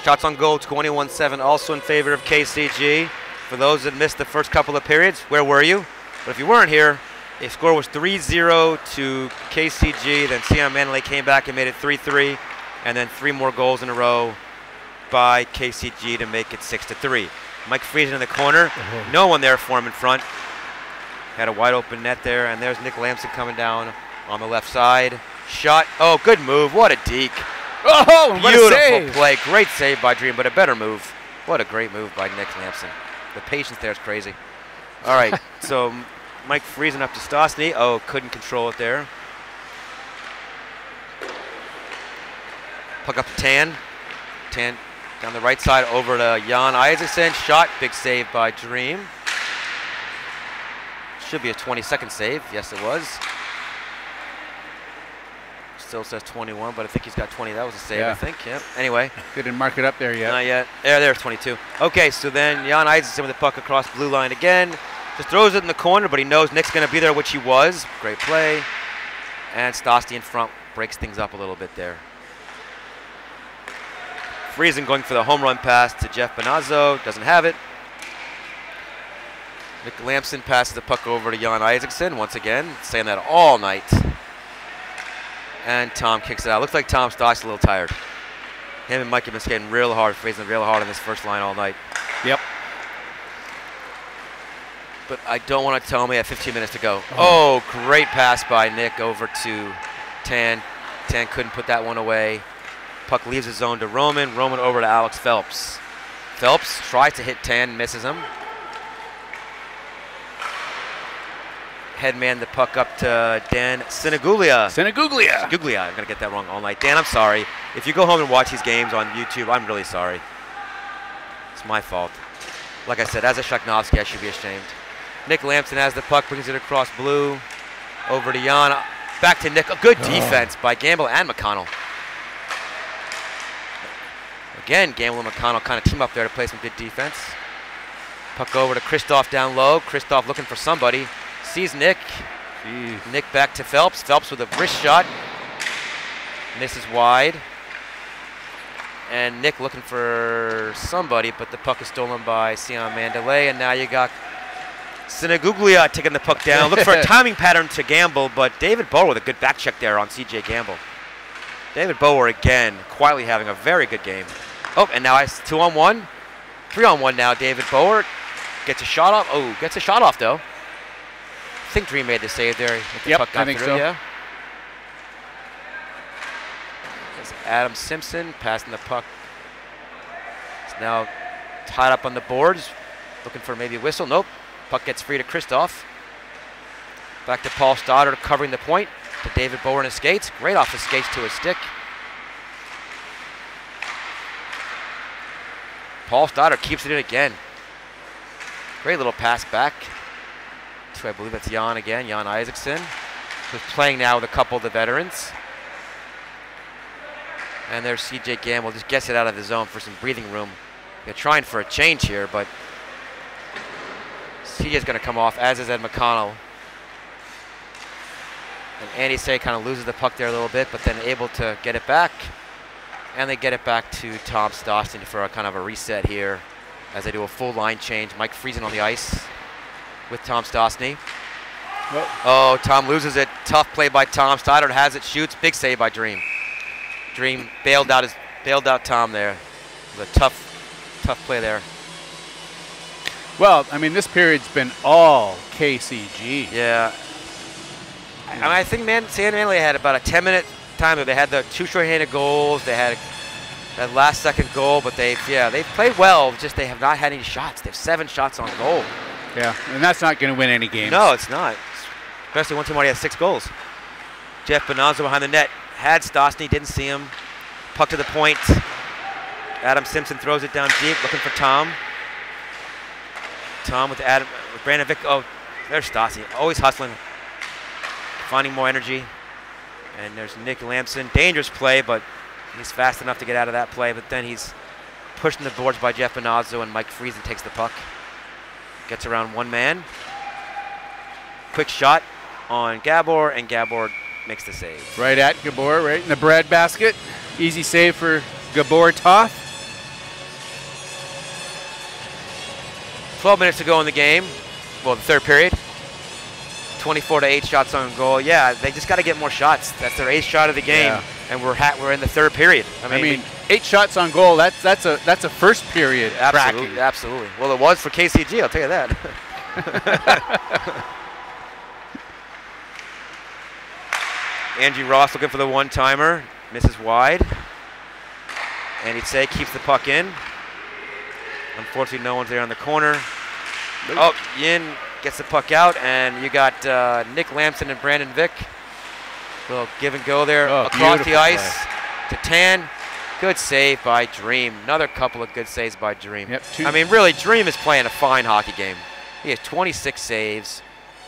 Shots on goal 21-7 also in favor of KCG. For those that missed the first couple of periods, where were you? But if you weren't here, the score was 3-0 to KCG. Then SIAM Mandalay came back and made it 3-3. And then 3 more goals in a row by KCG to make it 6-3. Mike Friesen in the corner. No one there for him in front. Had a wide open net there, and there's Nick Lamson coming down on the left side. Shot. Oh, good move. What a deke. Oh, beautiful play. Great save by Dream, but a better move. What a great move by Nick Lamson. The patience there is crazy. All right, so Mike Friesen up to Stosny. Oh, couldn't control it there. Puck up to Tan. Tan down the right side over to Jan Isaacson. Shot. Big save by Dream. Should be a 20-second save. Yes, it was. Still says 21, but I think he's got 20. That was a save, I think. Yep. Anyway. Didn't mark it up there yet. Not yet. There's 22. Okay, so then Jan Isaacson with the puck across blue line again. Just throws it in the corner, but he knows Nick's going to be there, which he was. Great play. And Stosny in front breaks things up a little bit there. Friesen going for the home run pass to Jeff Bonazzo. Doesn't have it. Nick Lamson passes the puck over to Jan Isaacson once again, saying that all night. And Tom kicks it out. Looks like Tom Stock's a little tired. Him and Mike have been skating real hard, facing real hard on this first line all night. Yep. But I don't want to tell him we have 15 minutes to go. Oh, great pass by Nick over to Tan. Tan couldn't put that one away. Puck leaves the zone to Roman. Roman over to Alex Phelps. Phelps tries to hit Tan, misses him. Headman the puck up to Dan Sinaguglia. Sinaguglia. I'm going to get that wrong all night. Dan, I'm sorry. If you go home and watch these games on YouTube, I'm really sorry. It's my fault. Like I said, as a Shaknovsky, I should be ashamed. Nick Lamson has the puck, brings it across blue. Over to Jan. Back to Nick. A good defense by Gamble and McConnell. Again, Gamble and McConnell kind of team up there to play some good defense. Puck over to Kristoff down low. Kristoff looking for somebody. Sees Nick. Jeez. Nick back to Phelps. Phelps with a wrist shot. Misses wide. And Nick looking for somebody, but the puck is stolen by SIAM Mandalay. And now you got Sinaguglia taking the puck down. Look for a timing pattern to Gamble, but David Bower with a good back check there on CJ Gamble. David Bower again, quietly having a very good game. Oh, and now it's 2-on-1. 3-on-1 now. David Bower gets a shot off. Oh, gets a shot off though. I think Dream made the save there. Yep, I think so. Yeah. There's Adam Simpson passing the puck. It's now tied up on the boards, looking for maybe a whistle. Nope. Puck gets free to Kristoff. Back to Paul Stoddard covering the point. To David Bower in his skates. Great off his skates to his stick. Paul Stoddard keeps it in again. Great little pass back to, I believe that's Jan again, Jan Isaacson, who's playing now with a couple of the veterans. And there's CJ Gamble, just gets it out of the zone for some breathing room. They're trying for a change here, but CJ's going to come off, as is Ed McConnell. And Andy Say kind of loses the puck there a little bit, but then able to get it back. And they get it back to Tom Stoston for a kind of a reset here as they do a full line change. Mike Friesen on the ice with Tom Stosny. Oh, Tom loses it. Tough play by Tom. Stoddard has it, shoots. Big save by Dream. Dream bailed out Tom there. It was a tough play there. Well, I mean, this period's been all KCG. Yeah. I mean, I think San Manley had about a 10-minute time. They had the 2 short-handed goals. They had that last second goal, but they've played well. Just they have not had any shots. They have 7 shots on goal. Yeah, and that's not going to win any games. No, it's not. Especially one team already has 6 goals. Jeff Bonanza behind the net. Had Stosny, didn't see him. Puck to the point. Adam Simpson throws it down deep, looking for Tom. Tom with Brandon Vick. Oh, there's Stosny. Always hustling. Finding more energy. And there's Nick Lamson. Dangerous play, but he's fast enough to get out of that play. But then he's pushed in the boards by Jeff Bonazzo, and Mike Friesen takes the puck. Gets around one man. Quick shot on Gabor, and Gabor makes the save. Right at Gabor, right in the bread basket. Easy save for Gabor Toth. 12 minutes to go in the game. Well, the third period. 24 to 8 shots on goal. Yeah, they just got to get more shots. That's their 8th shot of the game, and we're in the third period. I mean 8 shots on goal. That's a first period. Absolutely, absolutely. Well, it was for KCG. I'll tell you that. Angie Ross looking for the one-timer, misses wide. And he'd say keeps the puck in. Unfortunately, no one's there on the corner. Oh, Yin gets the puck out, and you got Nick Lamson and Brandon Vick. Little give and go there across the ice to Tan. Good save by Dream. Another couple of good saves by Dream. Yep, I mean, really, Dream is playing a fine hockey game. He has 26 saves.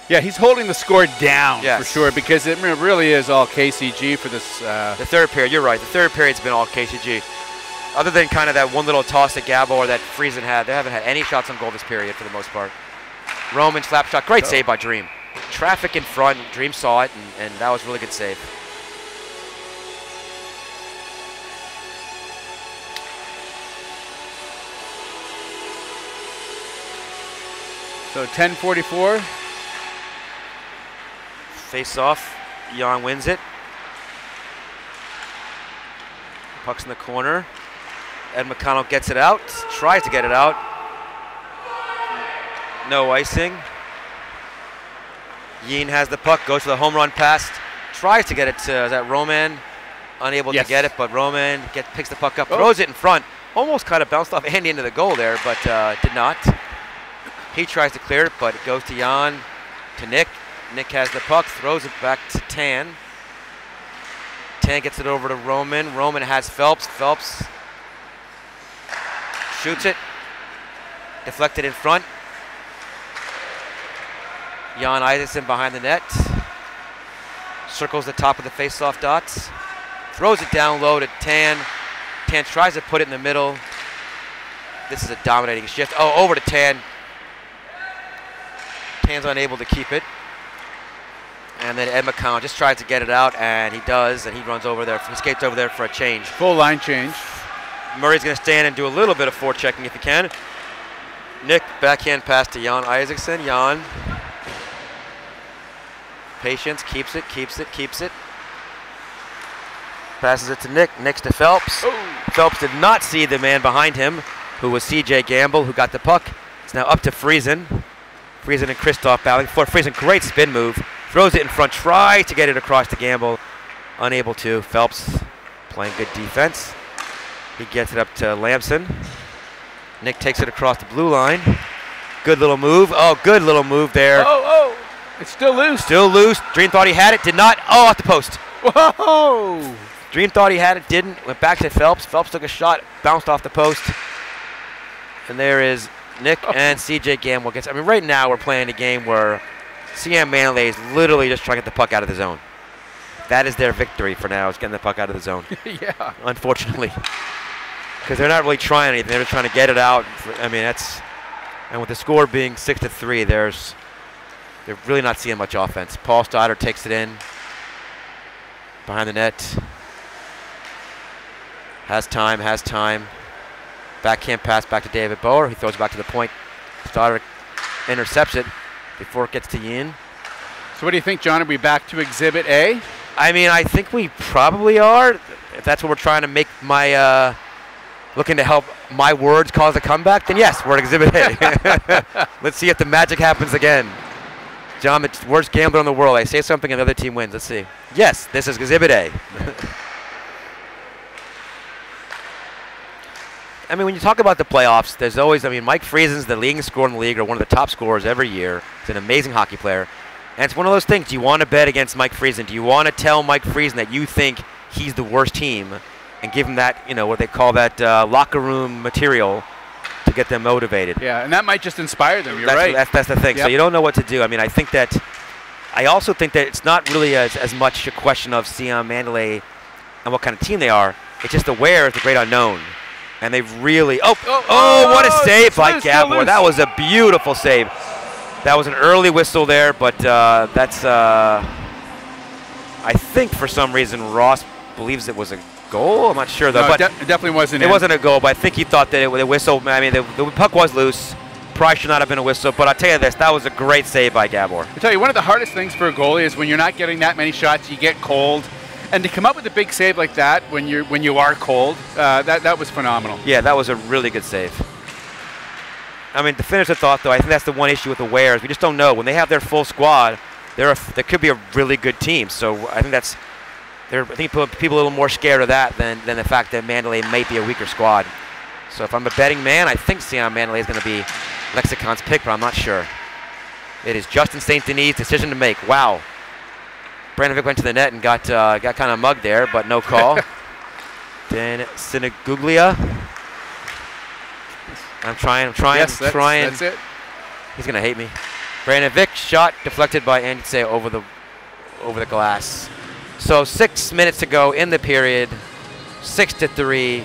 Yeah, he's holding the score down for sure, because it really is all KCG for this. The third period, you're right. The third period's been all KCG. Other than kind of that one little toss at Gabor that Friesen had, they haven't had any shots on goal this period for the most part. Roman slap shot, great save by Dream. Traffic in front, Dream saw it, and that was a really good save. So 10:44. Face off, Jan wins it. Puck's in the corner. Ed McConnell gets it out, tries to get it out. No icing. Yin has the puck, goes for the home run pass, tries to get it to, is that Roman? Unable to get it, but Roman picks the puck up, throws it in front. Almost kind of bounced off Andy into the goal there, but did not. He tries to clear it, but it goes to Jan, to Nick. Nick has the puck, throws it back to Tan. Tan gets it over to Roman. Roman has Phelps. Phelps shoots it. Deflected in front. Jan Isaacson behind the net. Circles the top of the face-off dots. Throws it down low to Tan. Tan tries to put it in the middle. This is a dominating shift. Oh, over to Tan. Hands unable to keep it. And then Ed McCown just tries to get it out, and he does, and he runs over there. He skates over there for a change. Full line change. Murray's going to stand and do a little bit of forechecking if he can. Nick, backhand pass to Jan Isaacson. Jan. Patience, keeps it. Passes it to Nick. Nick's to Phelps. Oh. Phelps did not see the man behind him, who was CJ Gamble, who got the puck. It's now up to Friesen. Friesen and Kristoff battling for Friesen. Great spin move. Throws it in front, tries to get it across to Gamble. Unable to. Phelps playing good defense. He gets it up to Lamson. Nick takes it across the blue line. Good little move. Oh, good little move there. Oh, it's still loose. Still loose. Dream thought he had it, did not. Oh, off the post. Whoa! Dream thought he had it, didn't. Went back to Phelps. Phelps took a shot, bounced off the post. And there is Nick and CJ Gamble. I mean, right now we're playing a game where SIAM Mandalay is literally just trying to get the puck out of the zone. That is their victory for now, is getting the puck out of the zone. Yeah. Unfortunately. Because they're not really trying anything. They're just trying to get it out. I mean, that's... And with the score being 6-3, they're really not seeing much offense. Paul Stoddard takes it in. Behind the net. Has time. Backhand pass back to David Bower. He throws it back to the point. Stoddard intercepts it before it gets to Yin. So what do you think, John? Are we back to Exhibit A? I mean, I think we probably are. If that's what we're trying to make my... looking to help my words cause a comeback, then yes, we're at Exhibit A. Let's see if the magic happens again. John, the worst gambler in the world. I say something and the other team wins. Let's see. Yes, this is Exhibit A. I mean, when you talk about the playoffs, there's always, I mean, Mike Friesen's the leading scorer in the league, or one of the top scorers every year. He's an amazing hockey player. And it's one of those things, do you want to bet against Mike Friesen? Do you want to tell Mike Friesen that you think he's the worst team and give him that, you know, what they call that locker room material to get them motivated? Yeah, and that might just inspire them. You're right. That's the thing. Yep. So you don't know what to do. I mean, I also think that it's not really as much a question of SIAM Mandalay and what kind of team they are. It's just aware of the great unknown. And they've really, what a save by Gabor. That was a beautiful save. That was an early whistle there, but that's, I think for some reason Ross believes it was a goal. I'm not sure though. No, but it definitely wasn't. It wasn't a goal, but I think he thought that the whistle, I mean, the puck was loose. Probably should not have been a whistle, but I'll tell you this, that was a great save by Gabor. I tell you, one of the hardest things for a goalie is when you're not getting that many shots, you get cold. And to come up with a big save like that when you are cold, that was phenomenal. Yeah, that was a really good save. I mean, to finish the thought, though, I think that's the one issue with the Wares. We just don't know. When they have their full squad, there could be a really good team. So I think I think people are a little more scared of that than the fact that Mandalay might be a weaker squad. So if I'm a betting man, I think SIAM Mandalay is going to be Lexicon's pick, but I'm not sure. It is Justin St. Denis' decision to make. Wow. Brandon Vick went to the net and got kind of mugged there, but no call. Then Sinaguglia. I'm trying. Yes, that's it. He's gonna hate me. Brandon Vick shot deflected by Andy over the glass. So 6 minutes to go in the period. 6-3.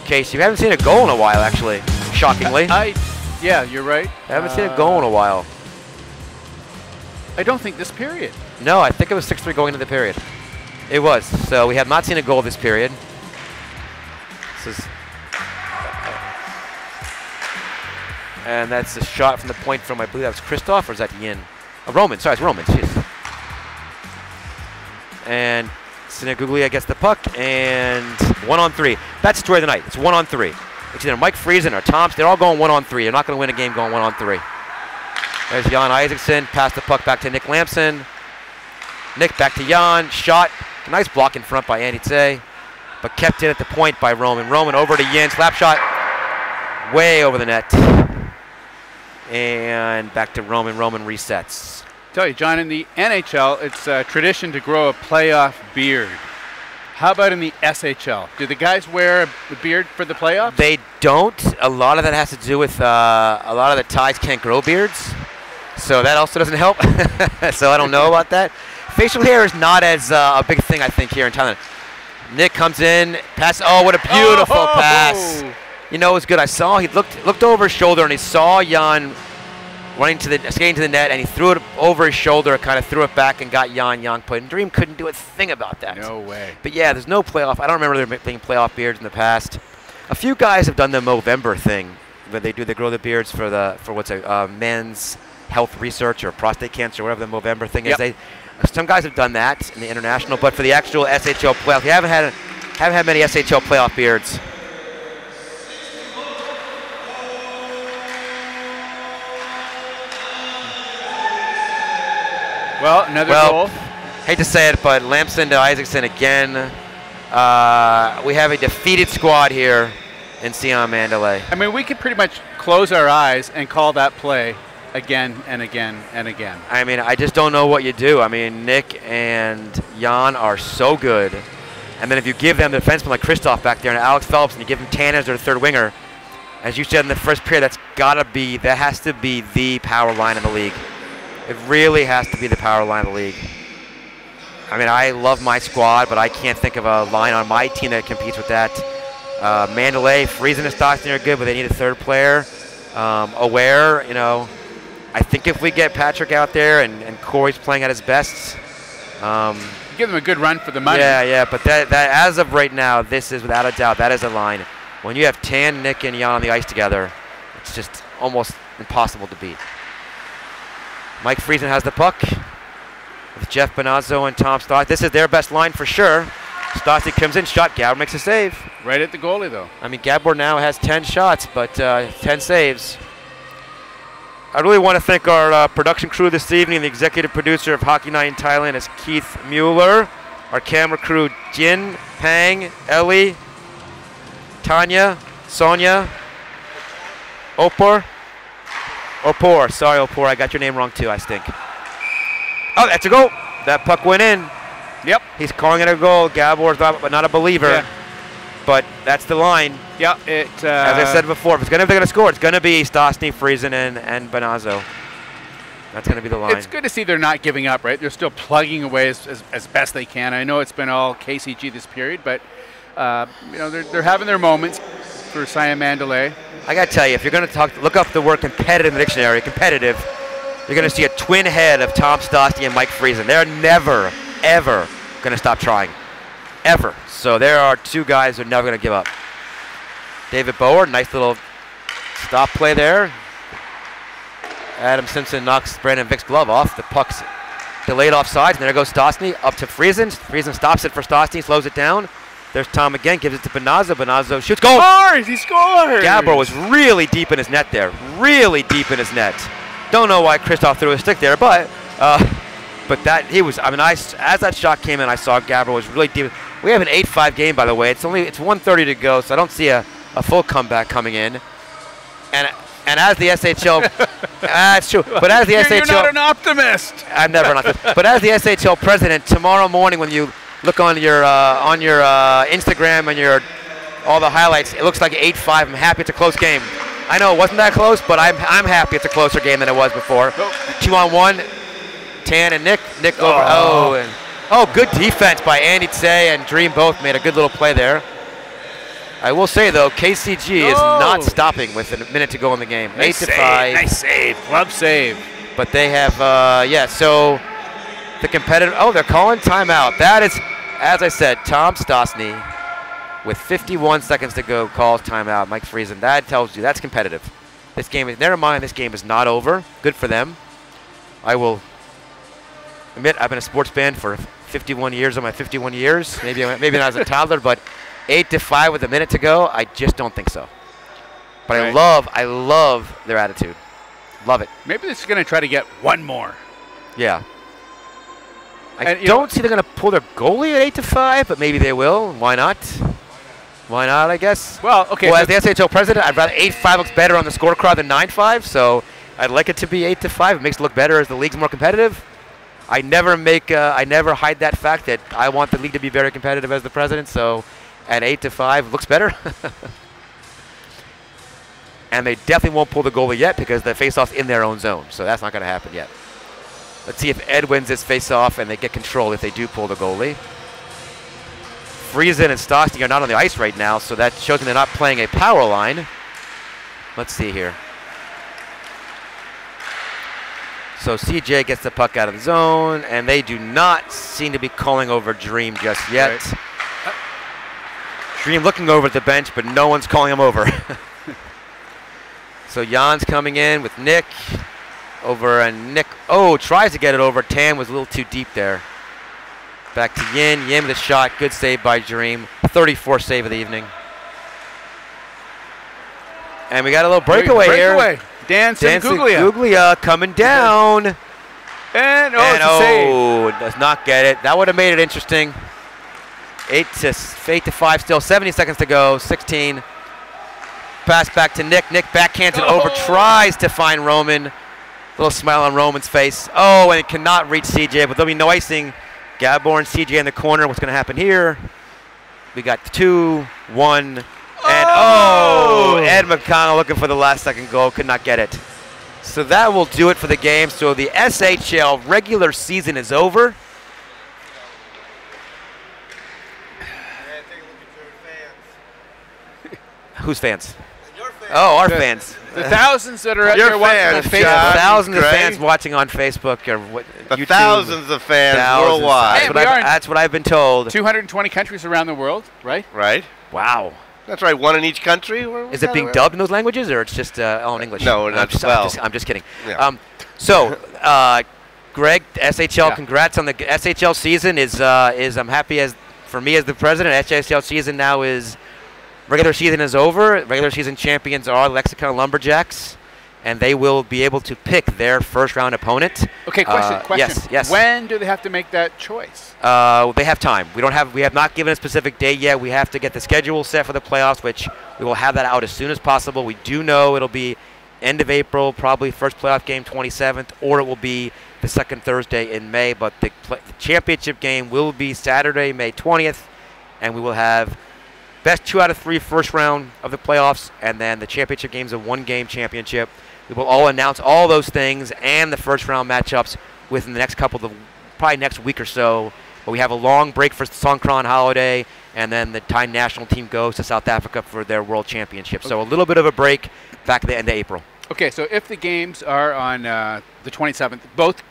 Casey, we haven't seen a goal in a while, actually. Shockingly. Yeah, you're right. I haven't seen a goal in a while. I don't think this period. No, I think it was 6-3 going into the period. It was. So we have not seen a goal this period. And that's a shot from the point from, I believe that was Kristoff, or is that Yin? Roman, sorry, it's Roman, jeez. And Sinaguglia gets the puck, and 1-on-3. That's the story of the night. It's 1-on-3. It's either Mike Friesen or Tomps. They're all going 1-on-3. They're not going to win a game going 1-on-3. There's Jan Isaacson. Pass the puck back to Nick Lamson. Nick back to Jan. Shot. Nice block in front by Andy Tse, but kept in at the point by Roman. Roman over to Yin. Slap shot. Way over the net. And back to Roman. Roman resets. Tell you, John, in the NHL, it's a tradition to grow a playoff beard. How about in the SHL? Do the guys wear a beard for the playoffs? They don't. A lot of that has to do with a lot of the ties can't grow beards. So that also doesn't help. So I don't know about that. Facial hair is not as a big thing, I think, here in Thailand. Nick comes in, pass. Oh, what a beautiful pass. You know, it was good. I saw he looked over his shoulder and he saw Jan skating to the net, and he threw it over his shoulder, kind of threw it back and got Jan. Jan put in. Dream couldn't do a thing about that. No way. But yeah, there's no playoff. I don't remember there being playoff beards in the past. A few guys have done the Movember thing, where they grow the beards for what's a men's health research or prostate cancer, or whatever the Movember thing is. Some guys have done that in the international, but for the actual SHL playoff, we haven't had many SHL playoff beards. Well, another goal. Hate to say it, but Lampson to Isaacson again. We have a defeated squad here in SIAM Mandalay. I mean, we could pretty much close our eyes and call that play again and again and again. I mean, I just don't know what you do. I mean, Nick and Jan are so good. And then if you give them the defenseman like Christoph back there and Alex Phelps, and you give them Tan as their third winger, as you said in the first period, that has to be the power line in the league. It really has to be the power line of the league. I mean, I love my squad, but I can't think of a line on my team that competes with that. Mandalay, Friesen and Stockton are good, but they need a third player. Aware, you know, I think if we get Patrick out there and Corey's playing at his best. Give them a good run for the money. Yeah, but that as of right now, this is without a doubt, that is a line. When you have Tan, Nick, and Jan on the ice together, it's just almost impossible to beat. Mike Friesen has the puck with Jeff Bonazzo and Tom Stott. This is their best line for sure. Stotty comes in, shot. Gabor makes a save. Right at the goalie, though. I mean, Gabor now has 10 shots, but 10 saves. I really want to thank our production crew this evening. The executive producer of Hockey Night in Thailand is Keith Mueller. Our camera crew, Jin, Pang, Ellie, Tanya, Sonia, Opor. Sorry, Opor, I got your name wrong too, I stink. Oh, that's a goal. That puck went in. Yep. He's calling it a goal. Gabor's not a believer. Yeah. But that's the line. Yeah. As I said before, if they're going to score, it's going to be Stosny, Friesen, and Bonazzo. That's going to be the line. It's good to see they're not giving up, right? They're still plugging away as best they can. I know it's been all KCG this period, but you know, they're having their moments for SIAM Mandalay. I got to tell you, if you're going to look up the word competitive in the dictionary, competitive, you're going to see a twin head of Tom Stosny and Mike Friesen. They're never, ever going to stop trying. Ever. So there are two guys who are never going to give up. David Bower, nice little stop play there. Adam Simpson knocks Brandon Vick's glove off. The puck's delayed offsides, and there goes Stosny up to Friesen. Friesen stops it for Stosny, slows it down. There's Tom again, gives it to Bonazzo. Bonazzo shoots, goal! He scores! Gabor was really deep in his net there. Really deep in his net. Don't know why Christoph threw a stick there, but that he was. I mean, as that shot came in, I saw Gabor was really deep. We have an 8-5 game, by the way. It's 1:30 to go, so I don't see a full comeback coming in. And as the SHL, that's true. But as the SHL, you're not an optimist. I'm never an optimist. But as the SHL president, tomorrow morning when you look on your Instagram and all the highlights, it looks like 8-5. I'm happy it's a close game. I know it wasn't that close, but I'm happy it's a closer game than it was before. 2-on-1, Tan and Nick over. Good defense by Andy Tse and Dream both made a good little play there. I will say though, KCG is not stopping with a minute to go in the game. Nice 8-5. Nice save, club save. But they have, so the competitive, they're calling timeout. That is, as I said, Tom Stosny with 51 seconds to go calls timeout. Mike Friesen, that tells you that's competitive. This game is, never mind, this game is not over. Good for them. I will admit I've been a sports fan for 51 years of my 51 years. Maybe when I was a toddler, but 8-5 with a minute to go, I just don't think so. But right. I love their attitude. Love it. Maybe they're just going to try to get one more. Yeah. I don't see they're going to pull their goalie at 8-5, but maybe they will. Why not? Why not, I guess? Well, okay. Well, as the SHL president, I'd rather 8-5 looks better on the scorecard than 9-5, so I'd like it to be 8-5. It makes it look better as the league's more competitive. I never hide that fact that I want the league to be very competitive as the president, so at 8-5 looks better. And they definitely won't pull the goalie yet because the faceoff's in their own zone, so that's not going to happen yet. Let's see if Ed wins this faceoff and they get control if they do pull the goalie. Friesen and Stosny are not on the ice right now, so that shows me they're not playing a power line. Let's see here. So CJ gets the puck out of the zone, and they do not seem to be calling over Dream just yet. Right. Dream looking over at the bench, but no one's calling him over. So Jan's coming in with Nick over, and Nick, tries to get it over. Tan was a little too deep there. Back to Yin. Yin with a shot. Good save by Dream. 34th save of the evening. And we got a little breakaway here. Dan Guglia coming down. And it's a save. Does not get it. That would have made it interesting. 8 to 5 still. 70 seconds to go. 16. Pass back to Nick. Nick backhands it over. Tries to find Roman. Little smile on Roman's face. And it cannot reach CJ, but there'll be no icing. Gabor and CJ in the corner. What's going to happen here? We got 2, 1, and Ed McConnell looking for the last second goal. Could not get it. So that will do it for the game. So the SHL regular season is over. Whose fans? Your fans. Our fans. The thousands that are out there watching on Facebook. Thousands of fans watching on Facebook or YouTube. Thousands of fans worldwide. That's what I've been told. 220 countries around the world, right? Right. Wow. That's right. One in each country. Is it being dubbed in those languages, or it's just all in English? No, I'm just kidding. Yeah. Greg, SHL, congrats on the SHL season. I'm happy for me as the president. SHL season now is. Regular season is over. Regular season champions are Lexicon Lumberjacks, and they will be able to pick their first-round opponent. Okay, question. Yes. When do they have to make that choice? They have time. We have not given a specific date yet. We have to get the schedule set for the playoffs, which we will have that out as soon as possible. We do know it'll be end of April, probably first playoff game 27th, or it will be the second Thursday in May. But the championship game will be Saturday, May 20th, and we will have best 2 out of 3 first round of the playoffs, and then the championship game's a 1-game championship. We will all announce all those things and the first round matchups within the next probably next week or so. But we have a long break for Songkran holiday, and then the Thai national team goes to South Africa for their world championship. So a little bit of a break back at the end of April. Okay, so if the games are on the 27th, both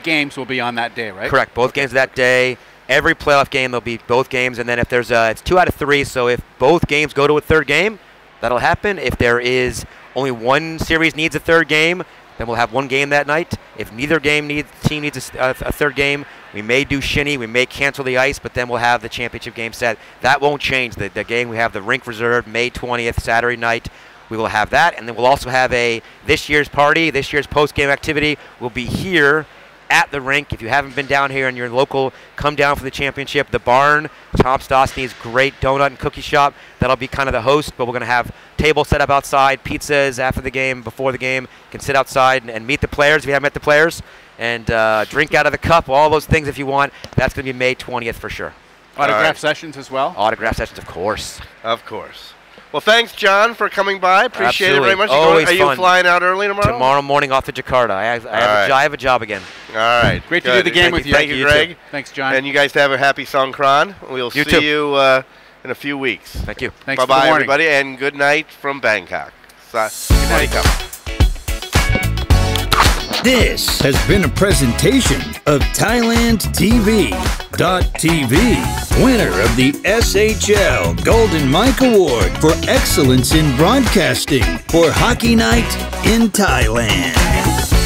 games will be on that day, right? Correct. Both games that day. Every playoff game, there'll be both games, and then if there's it's 2 out of 3, so if both games go to a third game, that'll happen. If there is only one series needs a third game, then we'll have 1 game that night. If neither team needs a third game, we may do shinny, we may cancel the ice, but then we'll have the championship game set. That won't change. The game, we have the rink reserved May 20th, Saturday night. We will have that, and then we'll also have this year's party, this year's post-game activity will be here at the rink. If you haven't been down here and you're local, come down for the championship. The barn, Tom Stosny's great donut and cookie shop, that'll be kind of the host, but we're going to have tables set up outside, pizzas after the game, before the game. You can sit outside and meet the players if you haven't met the players, and drink out of the cup, all those things if you want. That's going to be May 20th for sure. Autograph sessions as well? Autograph sessions, of course. Of course. Well, thanks, John, for coming by. Appreciate it very much. Always Are you flying out early tomorrow? Tomorrow morning off to Jakarta. I have a job again. All right. Great to do the game with you. Thank you, Greg. Thanks, John. And you guys have a happy Songkran. We'll see you in a few weeks. Thank you. Thanks Bye-bye, for the everybody, and good night from Bangkok. Good night. This has been a presentation of Thailand TV.tv, winner of the SHL Golden Mike Award for Excellence in Broadcasting for Hockey Night in Thailand.